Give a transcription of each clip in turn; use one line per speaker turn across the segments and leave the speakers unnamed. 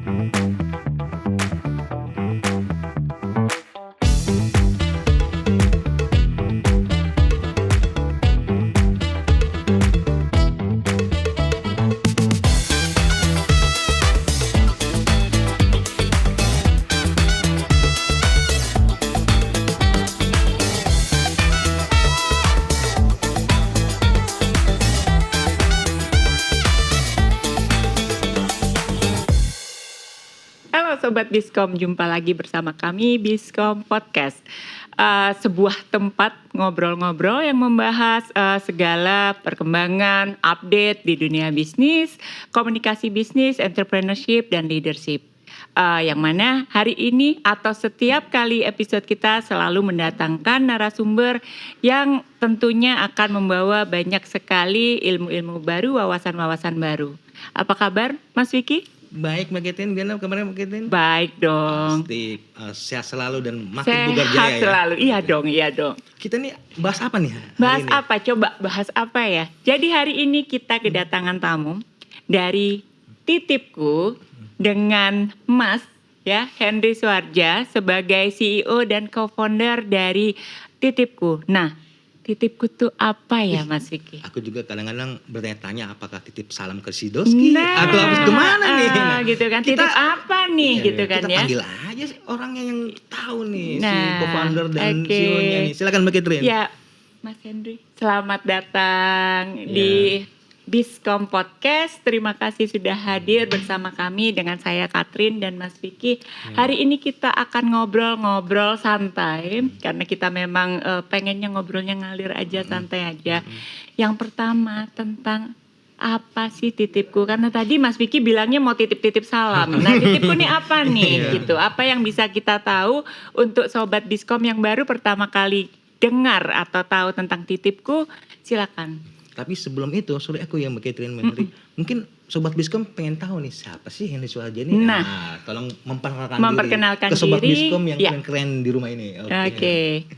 Halo Sobat Biskom, jumpa lagi bersama kami Biskom Podcast. Sebuah tempat ngobrol-ngobrol yang membahas segala perkembangan, update di dunia bisnis, komunikasi bisnis, entrepreneurship, dan leadership. Yang mana hari ini atau setiap kali episode kita selalu mendatangkan narasumber yang tentunya akan membawa banyak sekali ilmu-ilmu baru, wawasan-wawasan baru. Apa kabar Mas Vicky?
Baik Mbak Ketin, gimana kabarnya Mbak Ketin?
Baik dong.
Pasti sehat selalu dan makin bugar jaya
Sehat
ya.
selalu, iya dong.
Kita nih bahas apa nih?
Bahas
ini?
apa? Coba bahas apa ya? Jadi hari ini kita kedatangan tamu dari Titipku dengan Mas ya Henry Suardja sebagai CEO dan co-founder dari Titipku. Nah, Titipku tuh apa ya Mas Vicky?
Aku juga kadang-kadang bertanya-tanya apakah titip salam ke Sidoski atau habis kemana nih? Nah,
gitu kan. Titip apa nih gitu kan
kita
ya?
panggil aja sih orangnya yang tahu nih si
Nah,
co-founder dan
oke.
CEO-nya nih. Silakan Mbak Ketrin.
Ya, Mas Henry, selamat datang di Biskom Podcast. Terima kasih sudah hadir bersama kami dengan saya Katrin dan Mas Vicky. Hari ini kita akan ngobrol-ngobrol santai karena kita memang pengennya ngobrolnya ngalir aja, santai aja. Yang pertama tentang apa sih Titipku? Karena tadi Mas Vicky bilangnya mau titip-titip salam. Nah, Titipku nih apa nih gitu? Apa yang bisa kita tahu untuk Sobat Biskom yang baru pertama kali dengar atau tahu tentang Titipku? Silakan.
Tapi sebelum itu, sorry aku yang Mbak Ketrin, Mbak Henry. Mungkin Sobat Biskom pengen tahu nih siapa sih Henry Suardja ini?
Nah,
Tolong
memperkenalkan
diri ke Sobat
diri.
Biskom yang
Ya.
keren-keren di rumah ini.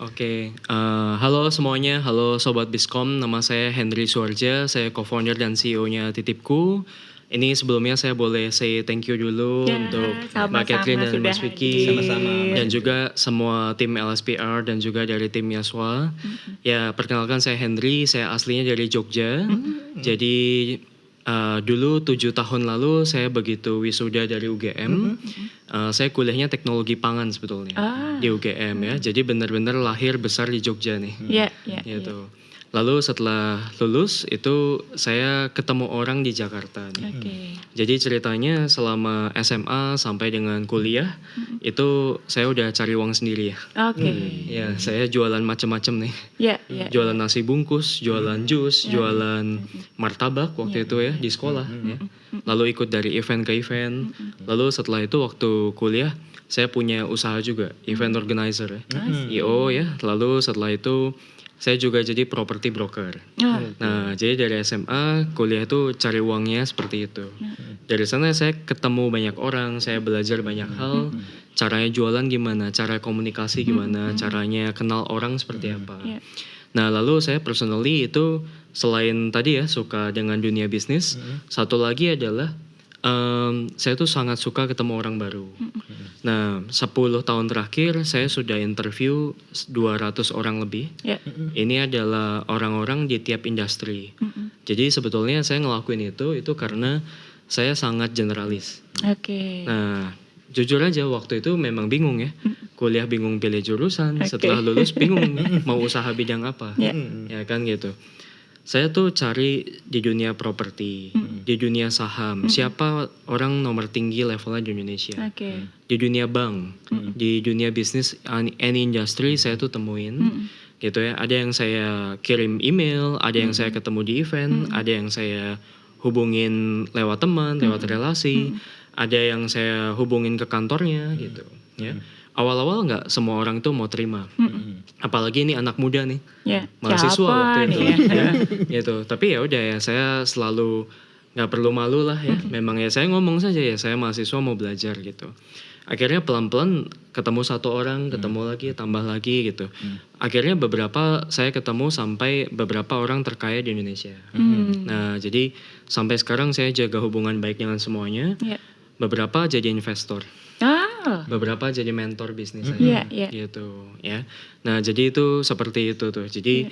Oke, halo semuanya, halo Sobat Biskom, nama saya Henry Suardja, saya co-founder dan CEO-nya Titipku. Ini sebelumnya saya boleh say thank you dulu
Ya,
untuk
sama-sama
Mbak Catherine dan
sudah
Mas Vicky.
hadir.
Sama-sama.
Dan juga semua tim LSPR dan juga dari tim Yaswa. Ya, perkenalkan saya Henry, saya aslinya dari Jogja. Jadi dulu 7 tahun lalu saya begitu wisuda dari UGM. Saya kuliahnya teknologi pangan sebetulnya di UGM ya. Jadi benar-benar lahir besar di Jogja nih.
Ya.
Gitu. Lalu setelah lulus itu saya ketemu orang di Jakarta nih.
Oke.
Jadi ceritanya selama SMA sampai dengan kuliah itu saya udah cari uang sendiri ya.
Oke.
Ya, saya jualan macam-macam nih.
Ya.
Jualan nasi bungkus, jualan jus, jualan martabak waktu itu ya di sekolah ya. Lalu ikut dari event ke event. Lalu setelah itu waktu kuliah saya punya usaha juga, event organizer ya. IO ya. Lalu setelah itu saya juga jadi property broker. Nah, jadi dari SMA kuliah itu cari uangnya seperti itu. Dari sana saya ketemu banyak orang, saya belajar banyak hal. Caranya jualan gimana, cara komunikasi gimana, caranya kenal orang seperti apa. Nah, lalu saya personally itu selain tadi ya suka dengan dunia bisnis, satu lagi adalah saya tuh sangat suka ketemu orang baru. Nah, 10 tahun terakhir saya sudah interview 200 orang lebih. Ini adalah orang-orang di tiap industri. Jadi sebetulnya saya ngelakuin itu karena saya sangat generalis.
Oke.
Nah, jujur aja waktu itu memang bingung ya. Kuliah bingung pilih jurusan, setelah lulus bingung mau usaha bidang apa. Ya kan gitu. Saya tuh cari di dunia properti, di dunia saham, siapa orang nomor tinggi levelnya di Indonesia. Di dunia bank, di dunia bisnis, any industry saya tuh temuin. Gitu ya, ada yang saya kirim email, ada yang saya ketemu di event, ada yang saya hubungin lewat teman, lewat relasi, ada yang saya hubungin ke kantornya gitu ya. Awal-awal nggak semua orang tuh mau terima, apalagi ini anak muda nih, mahasiswa waktu itu, ya, gitu. Tapi ya udah ya, saya selalu nggak perlu malu lah ya. Memang ya saya ngomong saja ya, saya mahasiswa mau belajar gitu. Akhirnya pelan-pelan ketemu satu orang, ketemu lagi, tambah lagi gitu. Akhirnya beberapa saya ketemu sampai beberapa orang terkaya di Indonesia. Nah jadi sampai sekarang saya jaga hubungan baik dengan semuanya. beberapa jadi investor, beberapa jadi mentor bisnis saya, gitu ya. Nah jadi itu seperti itu tuh. Jadi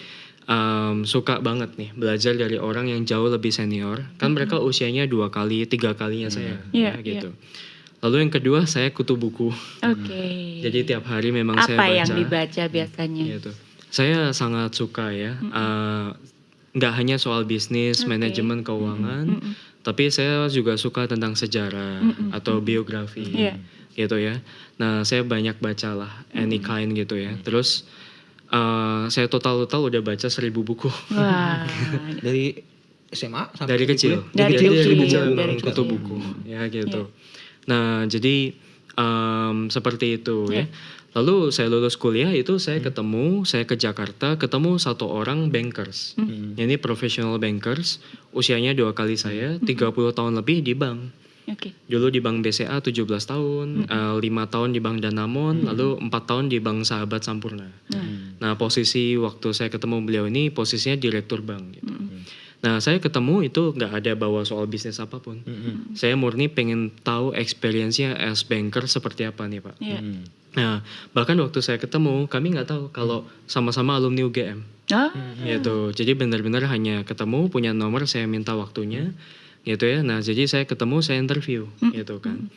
suka banget nih belajar dari orang yang jauh lebih senior. Kan mereka usianya 2 kali, 3 kalinya saya, ya gitu. Lalu yang kedua saya kutu buku. Jadi tiap hari memang saya baca.
Apa yang dibaca biasanya?
Gitu. Saya sangat suka ya. Nggak hanya soal bisnis, manajemen keuangan, tapi saya juga suka tentang sejarah atau biografi, gitu ya. Nah saya banyak baca lah, any kind gitu ya. Terus saya total udah baca 1.000 buku.
Wah.
Dari SMA sampai
dari kecil,
dari kecil
kutu buku, ya gitu. Nah jadi seperti itu ya. Lalu saya lulus kuliah itu saya ke Jakarta, ketemu satu orang bankers. Ini professional bankers, usianya 2 kali saya, 30 tahun lebih di bank. Dulu di Bank BCA 17 tahun, 5 tahun di Bank Danamon, lalu 4 tahun di Bank Sahabat Sampurna. Nah posisi waktu saya ketemu beliau ini posisinya direktur bank gitu. Nah saya ketemu itu nggak ada bawa soal bisnis apapun. Saya murni pengen tahu experience-nya as banker seperti apa nih Pak. Nah bahkan waktu saya ketemu kami nggak tahu kalau sama-sama alumni UGM. Gitu. Jadi benar-benar hanya ketemu, punya nomor, saya minta waktunya gitu ya. Nah jadi saya ketemu, saya interview gitu kan.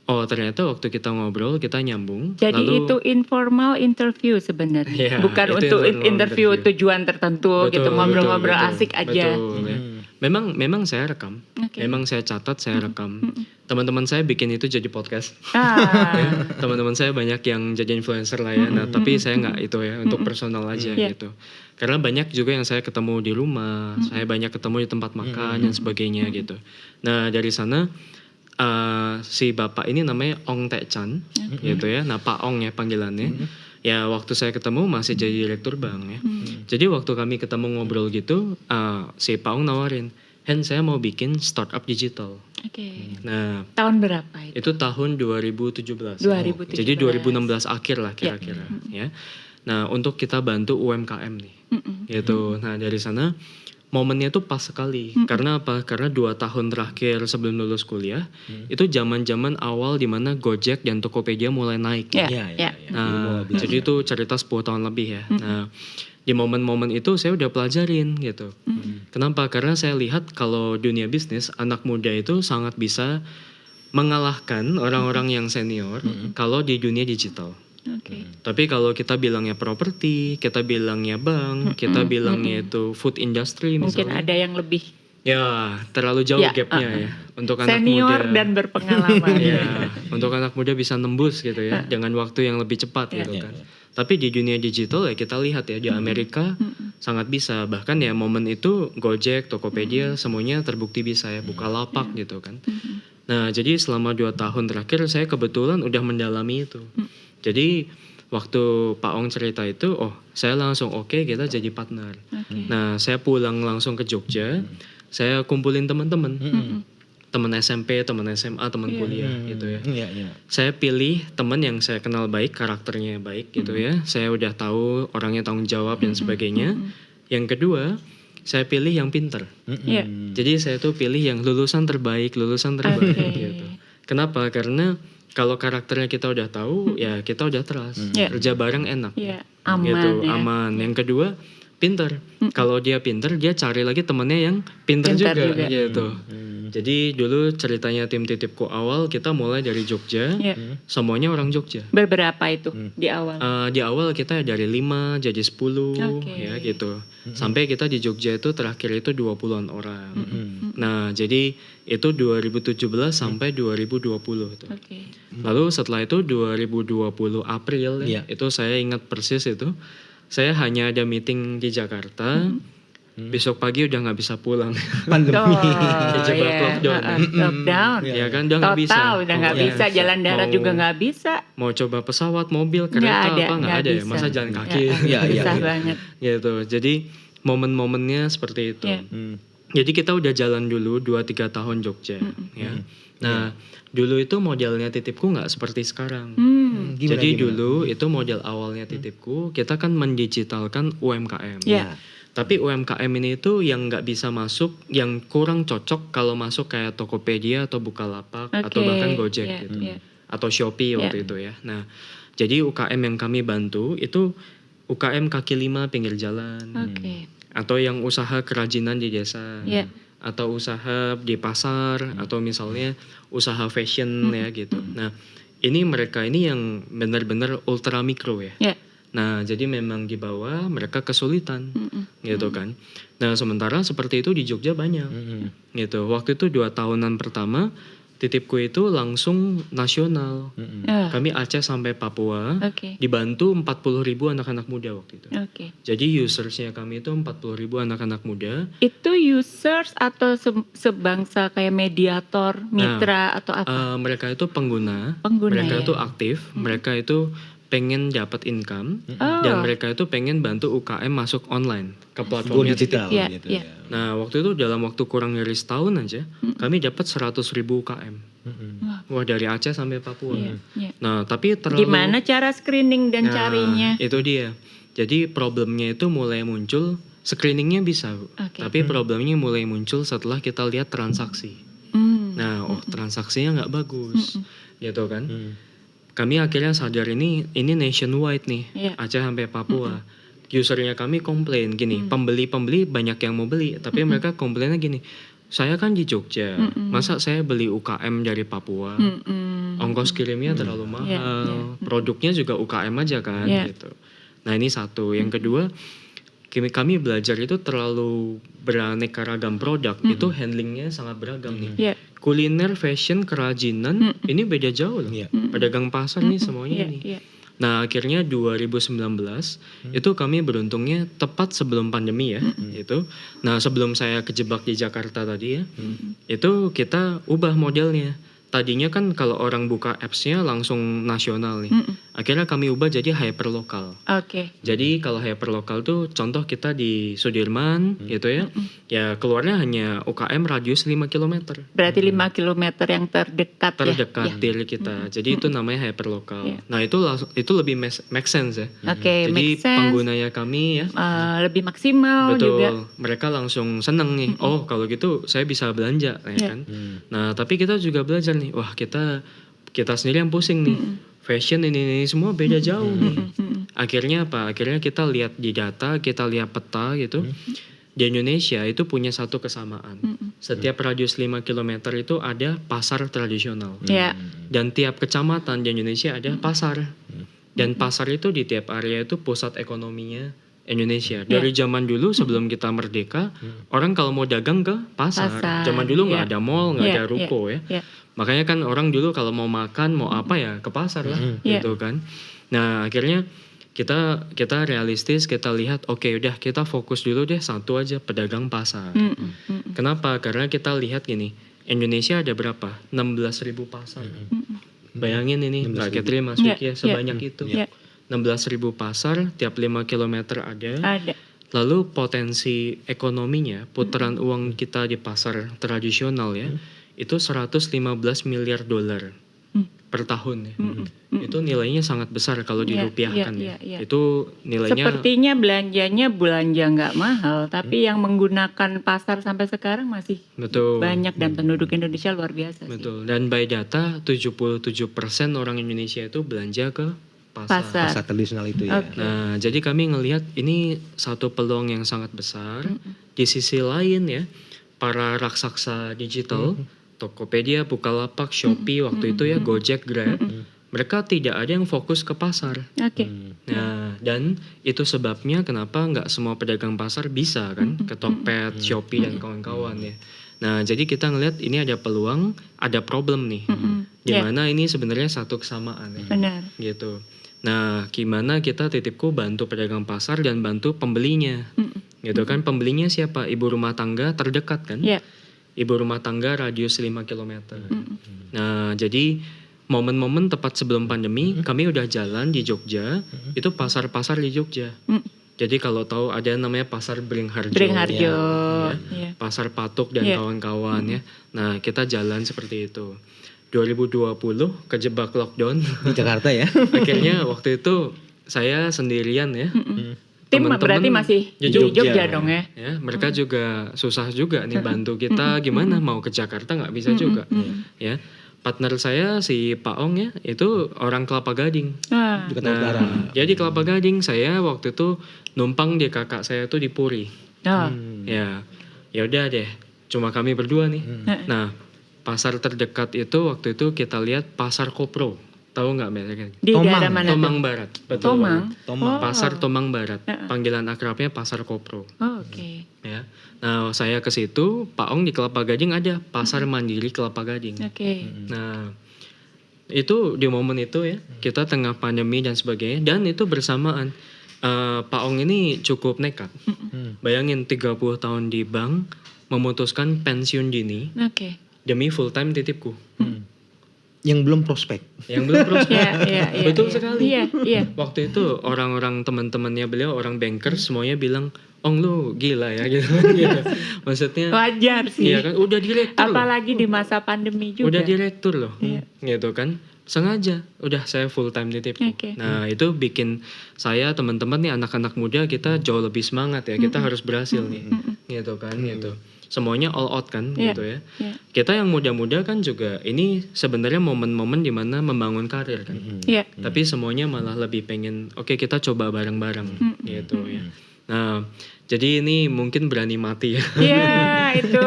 Oh ternyata waktu kita ngobrol kita nyambung.
Jadi lalu, itu informal interview sebenarnya, bukan untuk interview tujuan tertentu, gitu ngobrol-ngobrol asik aja.
Betul, ya. Memang saya rekam, memang saya catat, saya rekam. Teman-teman saya bikin itu jadi podcast. Ya, teman-teman saya banyak yang jadi influencer lah ya. Nah tapi saya nggak itu ya, untuk personal aja gitu. Karena banyak juga yang saya ketemu di rumah, saya banyak ketemu di tempat makan dan sebagainya gitu. Nah dari sana si bapak ini namanya Ong Taek Chan, gitu ya. Nah Pak Ong ya panggilannya. Ya waktu saya ketemu masih jadi direktur bank ya. Jadi waktu kami ketemu ngobrol gitu, si Pak Ong nawarin, Hen saya mau bikin startup digital. Nah
tahun berapa itu?
Itu tahun 2017. Jadi 2016 akhir lah kira-kira ya. Nah untuk kita bantu UMKM nih, gitu. Nah dari sana momennya tuh pas sekali. Karena apa? Karena 2 tahun terakhir sebelum lulus kuliah itu zaman-zaman awal di mana Gojek dan Tokopedia mulai naik. Nah, jadi itu cerita 10 tahun lebih ya. Nah, di momen-momen itu saya udah pelajarin gitu. Kenapa? Karena saya lihat kalau dunia bisnis anak muda itu sangat bisa mengalahkan orang-orang yang senior kalau di dunia digital. Tapi kalau kita bilangnya properti, kita bilangnya bank, kita bilangnya itu food industry misalnya.
Mungkin ada yang lebih.
Ya, terlalu jauh gapnya ya. Untuk anak muda.
Senior dan berpengalaman.
Ya, untuk anak muda bisa nembus gitu ya, dengan waktu yang lebih cepat gitu kan. Tapi di dunia digital ya kita lihat ya, di Amerika sangat bisa. Bahkan ya momen itu Gojek, Tokopedia semuanya terbukti bisa ya, Bukalapak gitu kan. Nah jadi selama 2 tahun terakhir saya kebetulan udah mendalami itu. Jadi waktu Pak Ong cerita itu, saya langsung oke, kita jadi partner. Nah saya pulang langsung ke Jogja, saya kumpulin teman-teman, teman SMP, teman SMA, teman kuliah gitu ya. Saya pilih teman yang saya kenal baik, karakternya baik gitu ya. Saya udah tahu orangnya tanggung jawab dan sebagainya. Yang kedua, saya pilih yang pinter. Jadi saya tuh pilih yang lulusan terbaik gitu. Kenapa? Karena kalau karakternya kita udah tahu, ya kita udah trust. Kerja bareng enak.
Aman
gitu,
ya.
aman. Yang kedua, pinter. Kalau dia pinter, dia cari lagi temennya yang pinter juga. Gitu. Jadi dulu ceritanya tim titipku awal, kita mulai dari Jogja. Semuanya orang Jogja.
Berapa itu di awal?
Di awal kita dari 5 jadi 10 ya gitu. Sampai kita di Jogja itu terakhir itu 20-an orang. Nah jadi itu 2017 sampai 2020 tuh. Lalu setelah itu 2020 April itu saya ingat persis itu. Saya hanya ada meeting di Jakarta. Besok pagi udah nggak bisa pulang.
Pandemi.
Kejebak
lockdown.
Ya kan udah nggak bisa.
Total udah nggak bisa. Jalan darat juga nggak bisa.
Mau coba pesawat, mobil, kereta nggak ada ya. Masa jalan kaki.
Susah banget.
Gitu. Jadi momen-momennya seperti itu. Jadi kita udah jalan dulu 2-3 tahun Jogja. Ya. Nah dulu itu modelnya titipku nggak seperti sekarang. Jadi dulu itu model awalnya titipku kita kan mendigitalkan UMKM. Tapi UMKM ini itu yang nggak bisa masuk, yang kurang cocok kalau masuk kayak Tokopedia atau Bukalapak atau bahkan Gojek gitu. Atau Shopee waktu itu ya. Nah, jadi UKM yang kami bantu itu UKM kaki lima pinggir jalan. Atau yang usaha kerajinan di desa. Atau usaha di pasar atau misalnya usaha fashion ya gitu. Nah, ini mereka ini yang benar-benar ultra mikro ya. Nah, jadi memang di bawah mereka kesulitan gitu kan. Nah, sementara seperti itu di Jogja banyak gitu. Waktu itu 2 tahunan pertama titipku itu langsung nasional. Kami Aceh sampai Papua dibantu 40.000 anak-anak muda waktu itu. Jadi usersnya kami itu 40.000 anak-anak muda.
Itu users atau sebangsa kayak mediator, mitra atau apa?
Mereka itu pengguna mereka itu aktif, mereka itu pengen dapat income dan mereka itu pengen bantu UKM masuk online ke platformnya
digital
gitu ya.
Nah, waktu itu dalam waktu kurang dari setahun aja kami dapat 100.000 UKM. Wah, dari Aceh sampai Papua. Nah, tapi
gimana cara screening dan carinya?
Itu dia. Jadi problemnya itu mulai muncul, screeningnya bisa, tapi problemnya mulai muncul setelah kita lihat transaksi. Nah, transaksinya nggak bagus, gitu kan? Kami akhirnya sadar ini nationwide nih, Aceh sampai Papua. Usernya kami komplain gini, pembeli-pembeli banyak yang mau beli, tapi mereka komplainnya gini, saya kan di Jogja, masa saya beli UKM dari Papua, ongkos kirimnya terlalu mahal, produknya juga UKM aja kan, gitu. Nah, ini satu. Yang kedua, kami belajar itu terlalu beraneka ragam produk, itu handlingnya sangat beragam nih. Kuliner, fashion, kerajinan, ini beda jauh loh. Pedagang pasar nih semuanya ini. Nah, akhirnya 2019 itu kami beruntungnya tepat sebelum pandemi ya. Itu. Nah, sebelum saya kejebak di Jakarta tadi ya, itu kita ubah modelnya. Tadinya kan kalau orang buka apps-nya langsung nasional nih. Akhirnya kami ubah jadi hyperlokal. Jadi kalau hyperlokal tuh contoh kita di Sudirman gitu ya. Ya keluarnya hanya UKM radius 5 km.
Berarti 5 km yang terdekat
dari kita. Jadi itu namanya hyperlokal. Nah, itu lebih make sense ya. Jadi penggunanya kami ya
lebih maksimal.
Betul.
Juga.
Mereka langsung seneng nih. Oh, kalau gitu saya bisa belanja ya kan. Nah, tapi kita juga belajar nih, wah kita sendiri yang pusing nih. Fashion ini semua beda jauh nih. Akhirnya apa? Akhirnya kita lihat di data, kita lihat peta gitu. Di Indonesia itu punya satu kesamaan. Setiap radius 5 km itu ada pasar tradisional. Dan tiap kecamatan di Indonesia ada pasar. Dan pasar itu di tiap area itu pusat ekonominya Indonesia. Dari zaman dulu sebelum kita merdeka, orang kalau mau dagang ke pasar. Zaman dulu nggak ada mall, nggak ada ruko ya. Makanya kan orang dulu kalau mau makan, mau apa ya ke pasar lah, gitu kan. Nah, akhirnya kita realistis, kita lihat, oke, udah kita fokus dulu deh satu aja, pedagang pasar. Kenapa? Karena kita lihat gini, Indonesia ada berapa? 16.000 pasar. Bayangin ini, Mbak Catherine, Mas Vicky ya, sebanyak itu. 16.000 pasar, tiap 5 km ada. Lalu potensi ekonominya, putaran uang kita di pasar tradisional ya, itu 115 miliar dolar per tahun ya. Itu nilainya sangat besar kalau dirupiahkan ya. Itu nilainya.
Sepertinya belanjanya belanja nggak mahal, tapi yang menggunakan pasar sampai sekarang masih banyak dan penduduk Indonesia luar biasa.
Betul. Dan by data 77% orang Indonesia itu belanja ke pasar
tradisional itu ya.
Nah, jadi kami ngelihat ini satu peluang yang sangat besar. Di sisi lain ya, para raksasa digital, Tokopedia, Bukalapak, Shopee waktu itu ya, Gojek, Grab, mereka tidak ada yang fokus ke pasar. Nah, dan itu sebabnya kenapa nggak semua pedagang pasar bisa kan ke Tokped, Shopee dan kawan-kawan ya. Nah, jadi kita ngelihat ini ada peluang, ada problem nih. Dimana ini sebenarnya satu kesamaan ya.
Benar.
Gitu. Nah, gimana kita titipku bantu pedagang pasar dan bantu pembelinya. Gitu kan, pembelinya siapa? Ibu rumah tangga terdekat kan? Ibu rumah tangga radius 5 km. Nah, jadi momen-momen tepat sebelum pandemi, kami udah jalan di Jogja, itu pasar-pasar di Jogja. Jadi kalau tahu ada namanya pasar Beringharjo. Pasar Patuk dan kawan-kawan ya. Nah, kita jalan seperti itu. 2020 kejebak lockdown
di Jakarta ya.
Akhirnya waktu itu saya sendirian ya.
Tim
teman-teman
berarti masih
di
di Jogja
Jogja
dong ya.
ya, mereka juga susah juga nih bantu kita gimana mau ke Jakarta nggak bisa juga ya. Partner saya si Pak Ong ya itu orang Kelapa Gading.
Ah,
Jakarta Utara.
Jadi Kelapa Gading saya waktu itu numpang di kakak saya tuh di Puri.
ah,
Ya, ya udah deh, cuma kami berdua nih. Nah, pasar terdekat itu waktu itu kita lihat pasar Kopro. Tahu nggak mereka?
di
Tomang.
daerah mana tuh?
Tomang Barat. Betul
Tomang.
banget.
Tomang.
Oh.
Pasar Tomang Barat. Panggilan akrabnya Pasar Kopro.
Oh, oke.
Ya. Nah, saya ke situ, Pak Ong di Kelapa Gading ada Pasar Mandiri Kelapa Gading.
Oke.
Nah, itu di momen itu ya, kita tengah pandemi dan sebagainya, dan itu bersamaan Pak Ong ini cukup nekat. Bayangin 30 tahun di bank, memutuskan pensiun dini
Oke.
demi full time titipku.
Yang belum prospek.
Yang belum prospek.
Iya.
Betul sekali.
Iya.
Waktu itu orang-orang teman-temannya beliau, orang banker semuanya bilang, Ong lu gila ya gitu. Gitu. Maksudnya,
Wajar sih.
iya kan, udah direktur loh.
Apalagi di masa pandemi juga.
Udah direktur loh,
Iya.
gitu kan. Sengaja, udah saya full time titipku.
Oke.
Nah itu bikin saya teman-teman nih anak-anak muda kita jauh lebih semangat ya. Kita harus berhasil nih, gitu kan, gitu. Semuanya all out kan,
Iya.
gitu ya.
Iya.
Kita yang muda-muda kan juga ini sebenarnya momen-momen dimana membangun karir kan.
Iya.
Tapi semuanya malah lebih pengen, oke kita coba bareng-bareng, gitu ya. Nah jadi ini mungkin berani mati ya.
Iya, itu.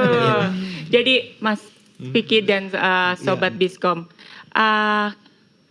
Jadi Mas Vicky dan Sobat Biskom,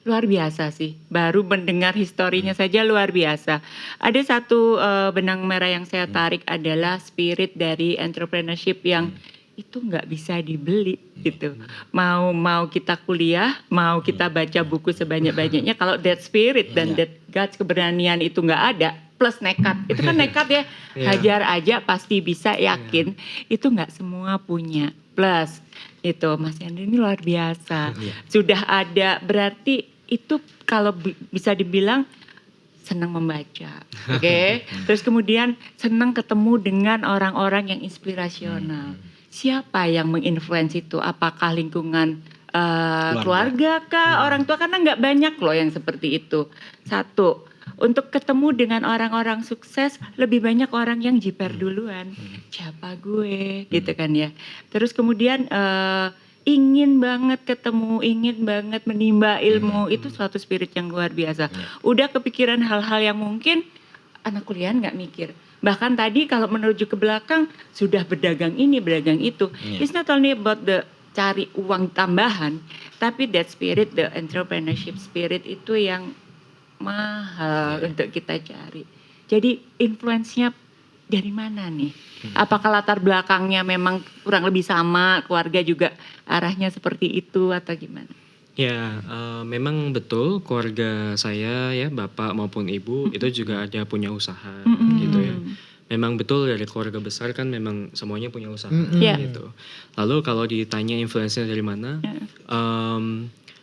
luar biasa sih. Baru mendengar historinya saja luar biasa. Ada satu benang merah yang saya tarik adalah spirit dari entrepreneurship yang itu nggak bisa dibeli gitu. Mau kita kuliah, mau kita baca buku sebanyak-banyaknya, kalau that spirit dan that guts, keberanian itu nggak ada, plus nekat. Itu kan nekat ya, hajar aja pasti bisa, yakin. Itu nggak semua punya. Plus itu Mas Yandri ini luar biasa. Sudah ada, berarti itu kalau bisa dibilang senang membaca. Oke. Terus kemudian senang ketemu dengan orang-orang yang inspirasional. Siapa yang menginfluence itu? Apakah lingkungan keluarga kah, orang tua? Karena nggak banyak loh yang seperti itu. Satu, untuk ketemu dengan orang-orang sukses lebih banyak orang yang jiper duluan. Siapa gue, gitu kan ya. Terus kemudian ingin banget ketemu, ingin banget menimba ilmu, itu suatu spirit yang luar biasa. Udah kepikiran hal-hal yang mungkin anak kuliah nggak mikir. Bahkan tadi kalau menuju ke belakang sudah berdagang ini, berdagang itu. It's not only about the cari uang tambahan, tapi that spirit, the entrepreneurship spirit itu yang mahal untuk kita cari. Jadi influence-nya dari mana nih? Apakah latar belakangnya memang kurang lebih sama, keluarga juga arahnya seperti itu atau gimana?
Ya, memang betul keluarga saya ya, bapak maupun ibu itu juga ada punya usaha gitu ya. Memang betul dari keluarga besar kan memang semuanya punya usaha gitu. Lalu kalau ditanya influence-nya dari mana,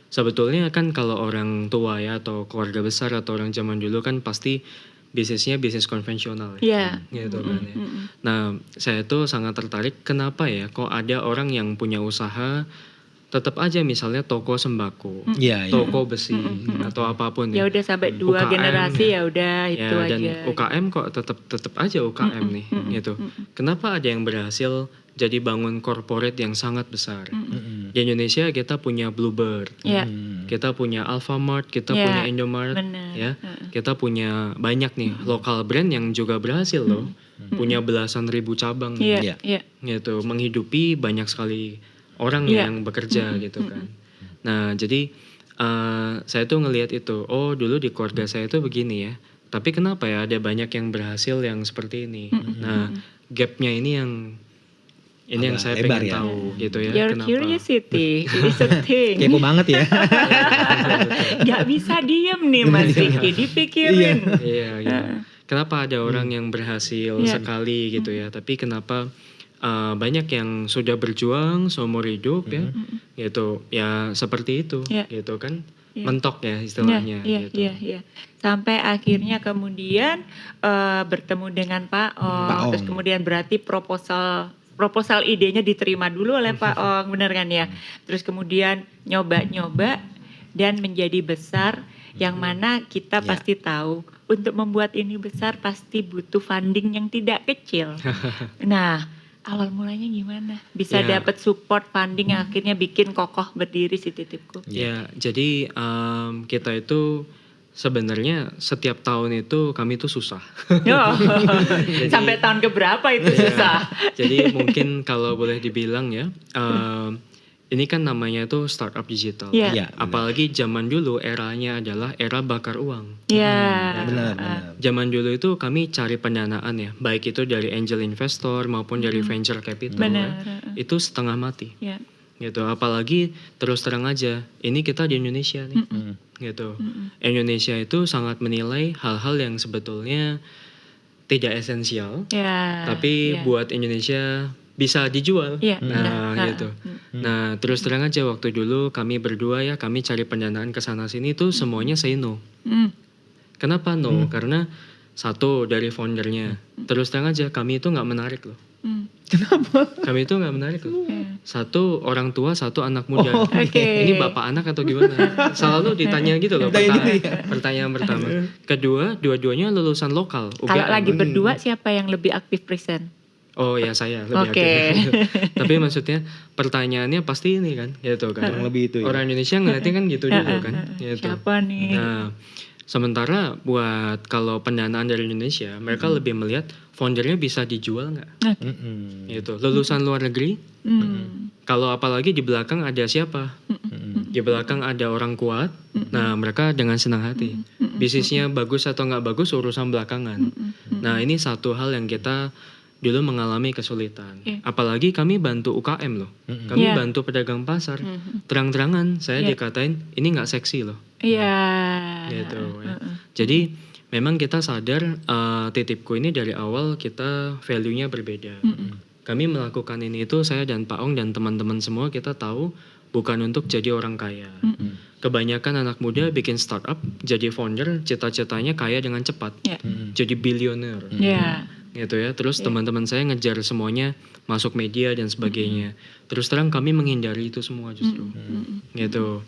sebetulnya kan kalau orang tua ya atau keluarga besar atau orang zaman dulu kan pasti bisnisnya bisnis konvensional ya, gitu kan ya. Nah, saya tuh sangat tertarik kenapa ya kok ada orang yang punya usaha tetap aja misalnya toko sembako, toko besi atau apapun
ya udah sampai 2 generasi ya udah itu
ya, dan
aja.
UKM kok tetap aja UKM nih gitu. Kenapa ada yang berhasil jadi bangun corporate yang sangat besar? Di Indonesia kita punya Bluebird, kita punya Alfamart, kita punya Indomart, ya, kita punya banyak nih lokal brand yang juga berhasil loh, punya belasan ribu cabang, gitu, menghidupi banyak sekali orang yang bekerja gitu kan. Nah jadi saya tuh ngelihat itu, oh dulu di keluarga saya tuh begini ya, tapi kenapa ya ada banyak yang berhasil yang seperti ini. Nah gapnya ini yang saya pengen tahu gitu ya.
Your
kenapa?
Curiosity is a thing.
Kepo banget ya.
Gak bisa diem nih Mas Vicky, dipikirin.
Iya gitu. Kenapa ada orang yang berhasil sekali gitu ya, tapi kenapa banyak yang sudah berjuang seumur hidup ya, gitu ya seperti itu, gitu kan, mentok ya istilahnya. Gitu.
Sampai akhirnya kemudian bertemu dengan Pak Ong, terus kemudian berarti proposal idenya diterima dulu oleh Pak Ong, bener kan ya? Terus kemudian nyoba-nyoba dan menjadi besar, yang mana kita pasti tahu untuk membuat ini besar pasti butuh funding yang tidak kecil. Nah, awal mulanya gimana? Bisa
Ya.
dapat support funding yang akhirnya bikin kokoh berdiri si Titipku.
Ya, jadi kita itu sebenarnya setiap tahun itu kami itu susah.
Oh, sampai tahun keberapa itu
Ya,
susah.
jadi mungkin kalau boleh dibilang ya, ini kan namanya itu startup digital.
Iya.
Iya, benar.
Apalagi zaman dulu eranya adalah era bakar uang.
Ya.
Benar.
Zaman dulu itu kami cari pendanaan ya, baik itu dari angel investor maupun dari venture capital.
Benar.
Ya, itu setengah mati.
Ya.
Gitu. Apalagi terus terang aja, ini kita di Indonesia nih. Gitu. Indonesia itu sangat menilai hal-hal yang sebetulnya tidak esensial,
Ya.
tapi
ya.
buat Indonesia bisa dijual.
Iya,
Nah,
benar.
gitu. Nah, terus terang aja waktu dulu kami berdua ya, kami cari pendanaan ke sana sini tuh semuanya say no.
Hmm.
Kenapa no? Karena satu dari foundernya. Terus terang aja kami itu nggak menarik loh.
Hmm.
Kami itu nggak menarik loh.
Ya.
Satu orang tua, satu anak muda.
Oke.
Ini bapak anak atau gimana? Selalu ditanya gitu loh. Pertanyaan pertama. Kedua, dua-duanya lulusan lokal.
Kalau
UGM.
lagi berdua siapa yang lebih aktif present?
Oh ya saya lebih
Oke.
aktif. Tapi maksudnya pertanyaannya pasti ini kan, gitu kan.
Kurang lebih itu ya.
Orang Indonesia ngeliatnya kan gitu dulu kan. Gitu.
Siapa nih?
Nah, sementara buat kalau pendanaan dari Indonesia, mereka lebih melihat foundernya bisa dijual nggak? Gitu. Lulusan luar negeri. Kalau apalagi di belakang ada siapa? Di belakang ada orang kuat. Nah, mereka dengan senang hati. Bisnisnya bagus atau nggak bagus urusan belakangan. Nah, ini satu hal yang kita dulu mengalami kesulitan.
Iya.
Apalagi kami bantu UKM loh. Kami
Iya.
bantu pedagang pasar. Terang-terangan saya dikatain ini nggak seksi loh.
Iya.
Gitu ya. Jadi memang kita sadar Titipku ini dari awal kita value-nya berbeda. Kami melakukan ini itu saya dan Pak Ong dan teman-teman semua kita tahu bukan untuk jadi orang kaya. Kebanyakan anak muda bikin startup, jadi founder, cita-citanya kaya dengan cepat.
Iya.
Jadi bilioner.
Iya.
Gitu ya. Terus teman-teman saya ngejar semuanya masuk media dan sebagainya. Terus terang kami menghindari itu semua justru. Gitu.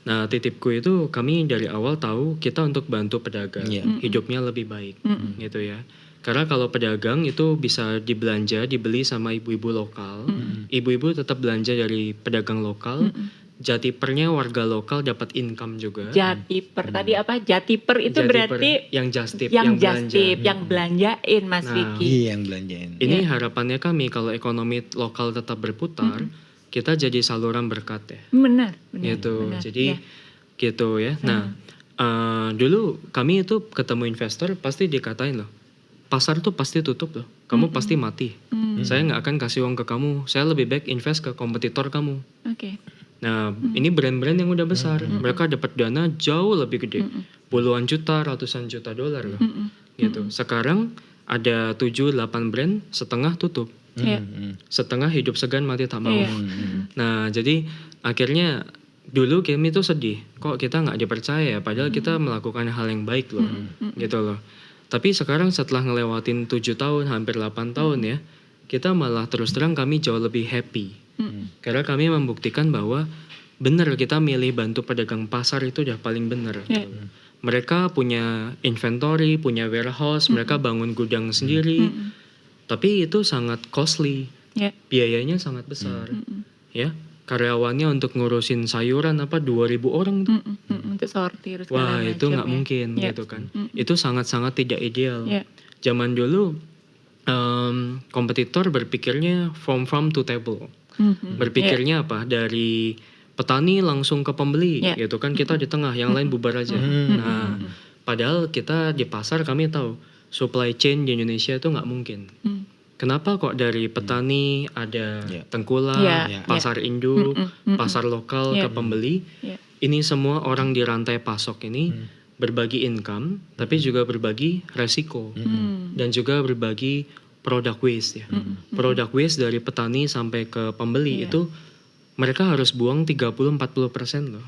Nah, Titipku itu kami dari awal tahu kita untuk bantu pedagang hidupnya lebih baik. Gitu ya. Karena kalau pedagang itu bisa dibelanja, dibeli sama ibu-ibu lokal. Ibu-ibu tetap belanja dari pedagang lokal. Jatipernya warga lokal dapat income juga.
Jatiper tadi apa? Jatiper itu
Jatiper
berarti
yang just tip,
yang
belanja.
just tip, yang belanjain Mas
Nah,
Vicky.
Iya yang belanjain.
Ini harapannya kami kalau ekonomi lokal tetap berputar, kita jadi saluran berkat ya.
Benar, benar.
Gitu.
benar.
Jadi
Ya.
gitu ya. Nah, dulu kami itu ketemu investor pasti dikatain loh. Pasar tuh pasti tutup loh. Kamu pasti mati. Saya nggak akan kasih uang ke kamu. Saya lebih baik invest ke kompetitor kamu.
Oke.
Nah, ini brand-brand yang udah besar. Mereka dapat dana jauh lebih gede. Puluhan juta, ratusan juta dolar loh. Gitu. Sekarang ada 7-8 brand, setengah tutup.
Iya.
Setengah hidup segan mati tak mau.
Iya.
Nah, jadi akhirnya dulu kami tuh sedih. Kok kita nggak dipercaya? Padahal kita melakukan hal yang baik loh. Gitu loh. Tapi sekarang setelah ngelewatin 7 tahun, hampir 8 tahun ya, kita malah terus terang kami jauh lebih happy. Karena kami membuktikan bahwa benar kita milih bantu pedagang pasar itu udah paling benar.
Yeah.
Mereka punya inventory, punya warehouse, mereka bangun gudang sendiri. Tapi itu sangat costly.
Ya.
Biayanya sangat besar. Ya, karyawannya untuk ngurusin sayuran apa 2.000 orang tuh.
Untuk sortir
Wah,
segala
itu
macam
nggak
ya.
mungkin
Ya.
gitu kan. Itu sangat-sangat tidak ideal.
Ya.
Zaman dulu kompetitor berpikirnya from farm to table. Berpikirnya apa? Dari petani langsung ke pembeli
Ya.
gitu kan, kita di tengah, yang lain bubar aja. Nah, padahal kita di pasar kami tahu supply chain di Indonesia itu nggak mungkin. Kenapa kok dari petani ada tengkulak,
Ya.
pasar induk, pasar lokal ke pembeli?
Ya.
Ini semua orang di rantai pasok ini berbagi income, tapi juga berbagi resiko dan juga berbagi product waste ya. Product waste dari petani sampai ke pembeli itu mereka harus buang 30-40% loh.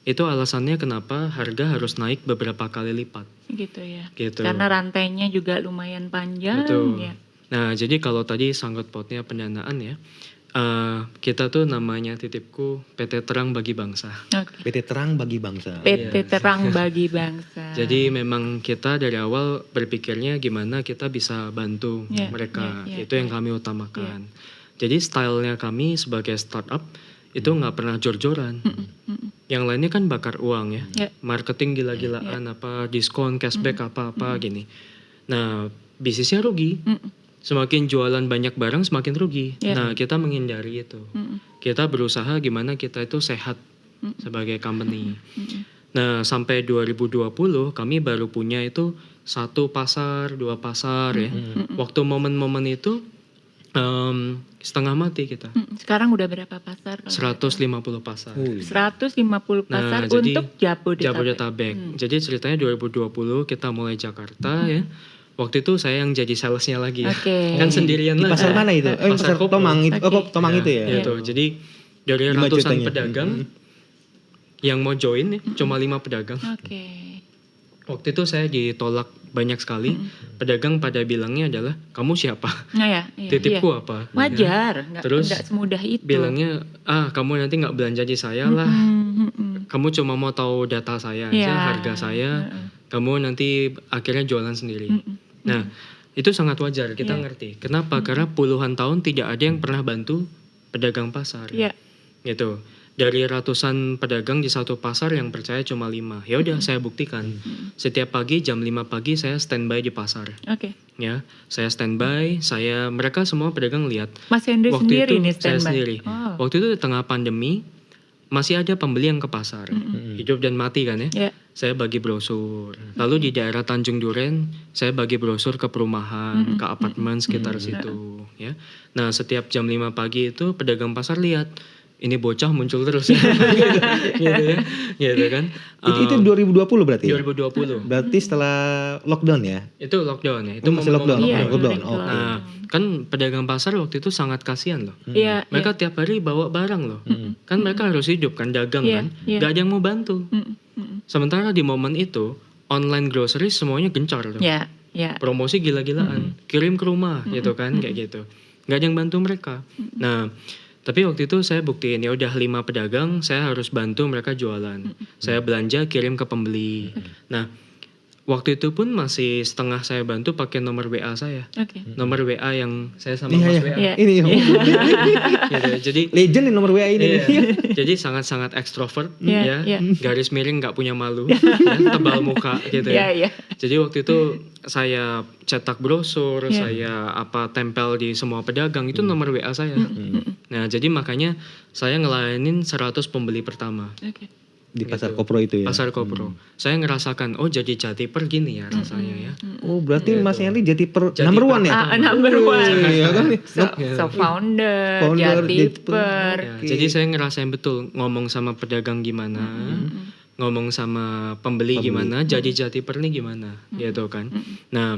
Itu alasannya kenapa harga harus naik beberapa kali lipat.
Gitu ya.
Gitu.
Karena rantainya juga lumayan panjang
Betul.
ya.
Nah, jadi kalau tadi sangkut pautnya pendanaan ya, kita tuh namanya titipku PT Terang Bagi Bangsa.
Oke.
PT Terang Bagi Bangsa.
PT Terang Bagi Bangsa.
Jadi memang kita dari awal berpikirnya gimana kita bisa bantu
Yeah,
mereka.
yeah, yeah,
Itu yang kami utamakan. Jadi stylenya kami sebagai startup itu nggak pernah jor-joran. Yang lainnya kan bakar uang ya.
Yeah.
Marketing gila-gilaan, apa diskon, cashback, apa-apa gini. Nah, bisnisnya rugi. Semakin jualan banyak barang semakin rugi.
Yeah.
Nah, kita menghindari itu. Kita berusaha gimana kita itu sehat sebagai company. Nah, sampai 2020 kami baru punya itu 1 pasar, 2 pasar ya. Waktu momen-momen itu setengah mati kita.
Sekarang udah berapa pasar?
150 pasar.
150 pasar
Nah, jadi
untuk Jabodetabek.
Jabodetabek. Jadi ceritanya 2020 kita mulai Jakarta ya. Waktu itu saya yang jadi salesnya lagi ya.
Oke.
Kan sendirian
Di
lah.
pasar mana itu?
Pasar
Pasar
Koplo.
Tomang itu.
Oke.
Tomang itu ya.
Gitu. Jadi dari
Gimana
ratusan
ceritanya?
pedagang yang mau join nih, cuma 5 pedagang.
Oke.
Waktu itu saya ditolak banyak sekali. Pedagang pada bilangnya adalah, kamu siapa?
Nah ya, iya,
Titipku
iya.
apa?
Wajar,
Terus
nggak semudah itu.
Bilangnya, kamu nanti nggak belanja di saya lah. Kamu cuma mau tahu data saya aja,
Iya.
harga saya. Kamu nanti akhirnya jualan sendiri. Nah, itu sangat wajar, kita ngerti. Kenapa? Karena puluhan tahun tidak ada yang pernah bantu pedagang pasar.
Iya.
Gitu. Dari ratusan pedagang di satu pasar yang percaya cuma 5. Ya udah saya buktikan. Setiap pagi jam 5 pagi saya standby di pasar.
Oke.
Ya, saya standby, mereka semua pedagang lihat.
Mas Henry
Waktu
sendiri
itu
nih
saya
standby.
sendiri.
Oh.
Waktu itu di tengah pandemi masih ada pembeli yang ke pasar. Hidup dan mati kan ya.
Ya.
Saya bagi brosur. Lalu di daerah Tanjung Duren, saya bagi brosur ke perumahan, ke apartemen sekitar situ, ya. Nah, setiap jam 5 pagi itu pedagang pasar lihat, ini bocah muncul terus. gitu ya. Gitu kan.
Itu 2020 berarti ya?
2020.
Berarti setelah lockdown ya?
Itu lockdown ya. Itu
Masih lockdown.
Iya,
Lockdown.
iya,
Oke.
Nah, kan pedagang pasar waktu itu sangat kasihan loh.
Iya.
Mereka tiap hari bawa barang loh. Kan mereka harus hidup kan, dagang
Iya,
kan.
iya.
Gak ada yang mau bantu. Sementara di momen itu online grocery semuanya gencar loh.
Ya, ya.
Promosi gila-gilaan, kirim ke rumah gitu kan, kayak gitu. Gak ada yang bantu mereka. Nah, tapi waktu itu saya buktiin ya udah 5 pedagang, saya harus bantu mereka jualan. Saya belanja kirim ke pembeli. Nah, waktu itu pun masih setengah saya bantu pakai nomor WA saya.
Oke.
Nomor WA yang saya sama
Iya,
Mas
iya.
WA.
Iya.
Ini
Gitu. Jadi
legend nih nomor WA ini.
iya, jadi sangat-sangat ekstrovert
Iya,
ya,
iya.
garis miring nggak punya malu, ya, tebal muka gitu
Iya,
ya.
iya.
Jadi waktu itu saya cetak brosur,
Iya.
saya tempel di semua pedagang itu nomor WA saya. Nah, jadi makanya saya ngelayanin 100 pembeli pertama.
Oke.
Di pasar
Gitu.
Kopro itu ya?
Pasar Kopro. Saya ngerasakan, oh jadi Jatiper gini ya rasanya ya.
Oh berarti Mas Henry jadi
Jadi
number one ya?
Number one.
Iya kan?
So founder,
Founder,
Jatiper.
Ya, jadi saya ngerasain betul ngomong sama pedagang gimana, ngomong sama pembeli gimana, jadi Jatiper nih gimana, gitu kan. Nah,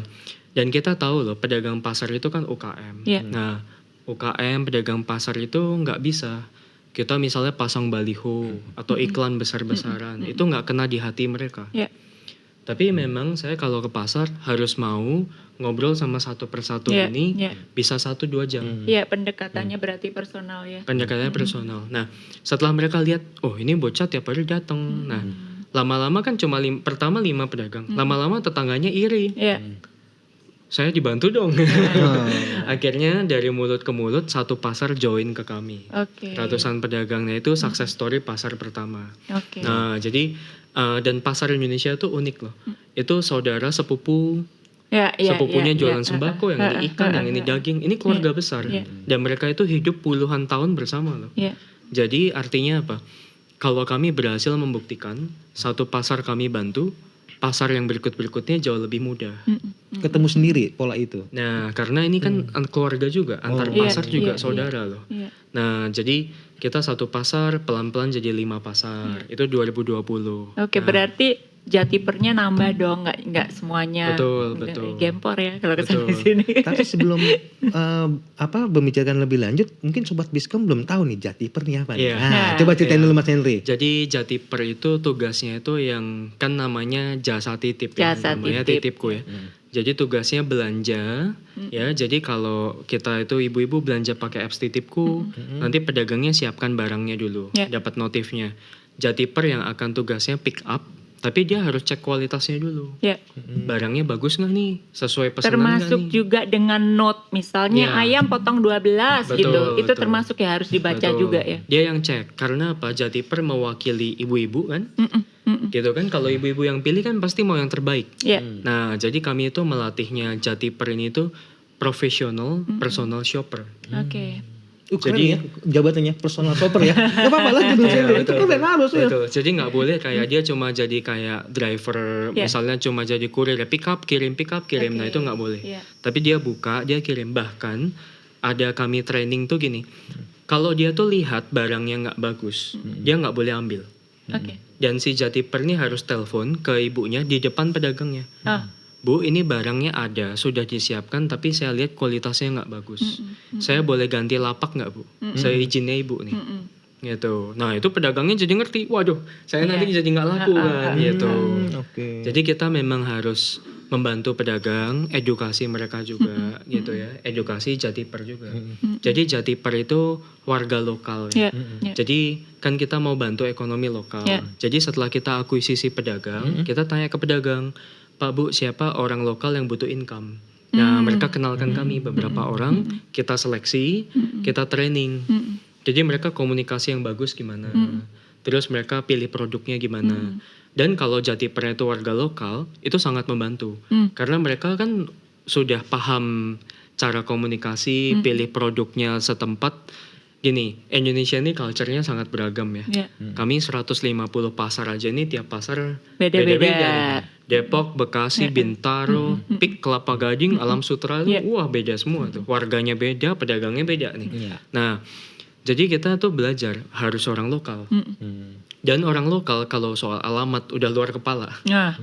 dan kita tahu loh pedagang pasar itu kan UKM.
Iya.
Nah, UKM pedagang pasar itu nggak bisa. Kita misalnya pasang baliho atau iklan besar-besaran, itu nggak kena di hati mereka.
Iya.
Tapi memang saya kalau ke pasar harus mau ngobrol sama satu persatu
Iya,
ini
iya.
bisa 1-2 jam.
Iya, pendekatannya berarti personal ya.
Pendekatannya personal. Nah, setelah mereka lihat, oh ini bocah tiap hari datang. Nah, lama-lama kan cuma pertama 5 pedagang. Lama-lama tetangganya iri.
Iya.
Saya dibantu dong.
Oh.
Akhirnya dari mulut ke mulut satu pasar join ke kami.
Oke.
Ratusan pedagangnya itu success story pasar pertama.
Oke.
Nah, jadi dan pasar Indonesia itu unik loh. Itu saudara sepupu,
Ya, iya,
sepupunya
iya,
jualan
iya.
sembako, yang ini ikan, yang ini daging. Ini keluarga besar.
Iya.
Dan mereka itu hidup puluhan tahun bersama loh.
Iya.
Jadi artinya apa? Kalau kami berhasil membuktikan satu pasar kami bantu, pasar yang berikut-berikutnya jauh lebih mudah.
Ketemu sendiri pola itu.
Nah, karena ini kan keluarga juga, antar
Iya,
pasar juga
iya,
saudara loh.
Iya.
Nah, jadi kita satu pasar pelan-pelan jadi 5 pasar. Itu 2020.
Oke,
Nah,
berarti Jatipernya nambah dong, nggak semuanya.
Betul,
nggak
betul.
Gempor ya kalau kesana
Betul.
sini.
Tapi sebelum membicarakan lebih lanjut, mungkin Sobat Biskom belum tahu nih Jatiper nih apa nih.
Iya.
Nah, coba ceritain
Iya.
dulu Mas Henry.
Jadi Jatiper itu tugasnya itu yang kan namanya jasa titip ya.
Jasa
Namanya
titip.
titipku ya. Jadi tugasnya belanja, ya. Jadi kalau kita itu ibu-ibu belanja pakai apps Titipku, nanti pedagangnya siapkan barangnya dulu, dapat notifnya. Jatiper yang akan tugasnya pick up, tapi dia harus cek kualitasnya dulu. Barangnya bagus nggak nih, sesuai pesanan nggak nih?
Termasuk juga dengan note, misalnya ayam potong 12 gitu. Itu termasuk ya harus dibaca juga ya.
Dia yang cek, karena apa? Jatiper mewakili ibu-ibu kan? Gitu kan, kalau ibu-ibu yang pilih kan pasti mau yang terbaik. Nah, jadi kami itu melatihnya Jatiper ini tuh profesional personal shopper.
Jadi ya jabatannya personal shopper ya. Gak apa-apa lah judulnya. Itu kan harus ya.
Betul. Jadi nggak boleh kayak dia cuma jadi kayak driver, misalnya cuma jadi kurir, pick up kirim. Nah itu nggak boleh. Tapi dia buka, dia kirim. Bahkan ada kami training tuh gini. Kalau dia tuh lihat barangnya nggak bagus, dia nggak boleh ambil. Dan si Jatiper ini harus telepon ke ibunya di depan pedagangnya. Bu, ini barangnya ada, sudah disiapkan, tapi saya lihat kualitasnya nggak bagus. Saya boleh ganti lapak nggak, Bu? Saya izinnya ibu nih. Gitu. Nah itu pedagangnya jadi ngerti, waduh, saya nanti jadi nggak laku kan, gitu. Jadi kita memang harus membantu pedagang, edukasi mereka juga, gitu ya. Edukasi Jatiper juga. Jadi Jatiper itu warga lokal ya. Jadi kan kita mau bantu ekonomi lokal. Jadi setelah kita akuisisi pedagang, kita tanya ke pedagang, Pak Bu, siapa orang lokal yang butuh income? Nah, mereka kenalkan kami beberapa orang, kita seleksi, kita training. Jadi mereka komunikasi yang bagus gimana, terus mereka pilih produknya gimana. Dan kalau Jatipernya itu warga lokal, itu sangat membantu. Karena mereka kan sudah paham cara komunikasi, pilih produknya setempat. Gini, Indonesia ini culture-nya sangat beragam ya. Kami 150 pasar aja nih, tiap pasar beda-beda. Depok, Bekasi, Bintaro, Pik, Kelapa Gading, Alam Sutera itu wah beda semua tuh. Warganya beda, pedagangnya beda nih. Nah, jadi kita tuh belajar harus orang lokal. Dan orang lokal kalau soal alamat udah luar kepala.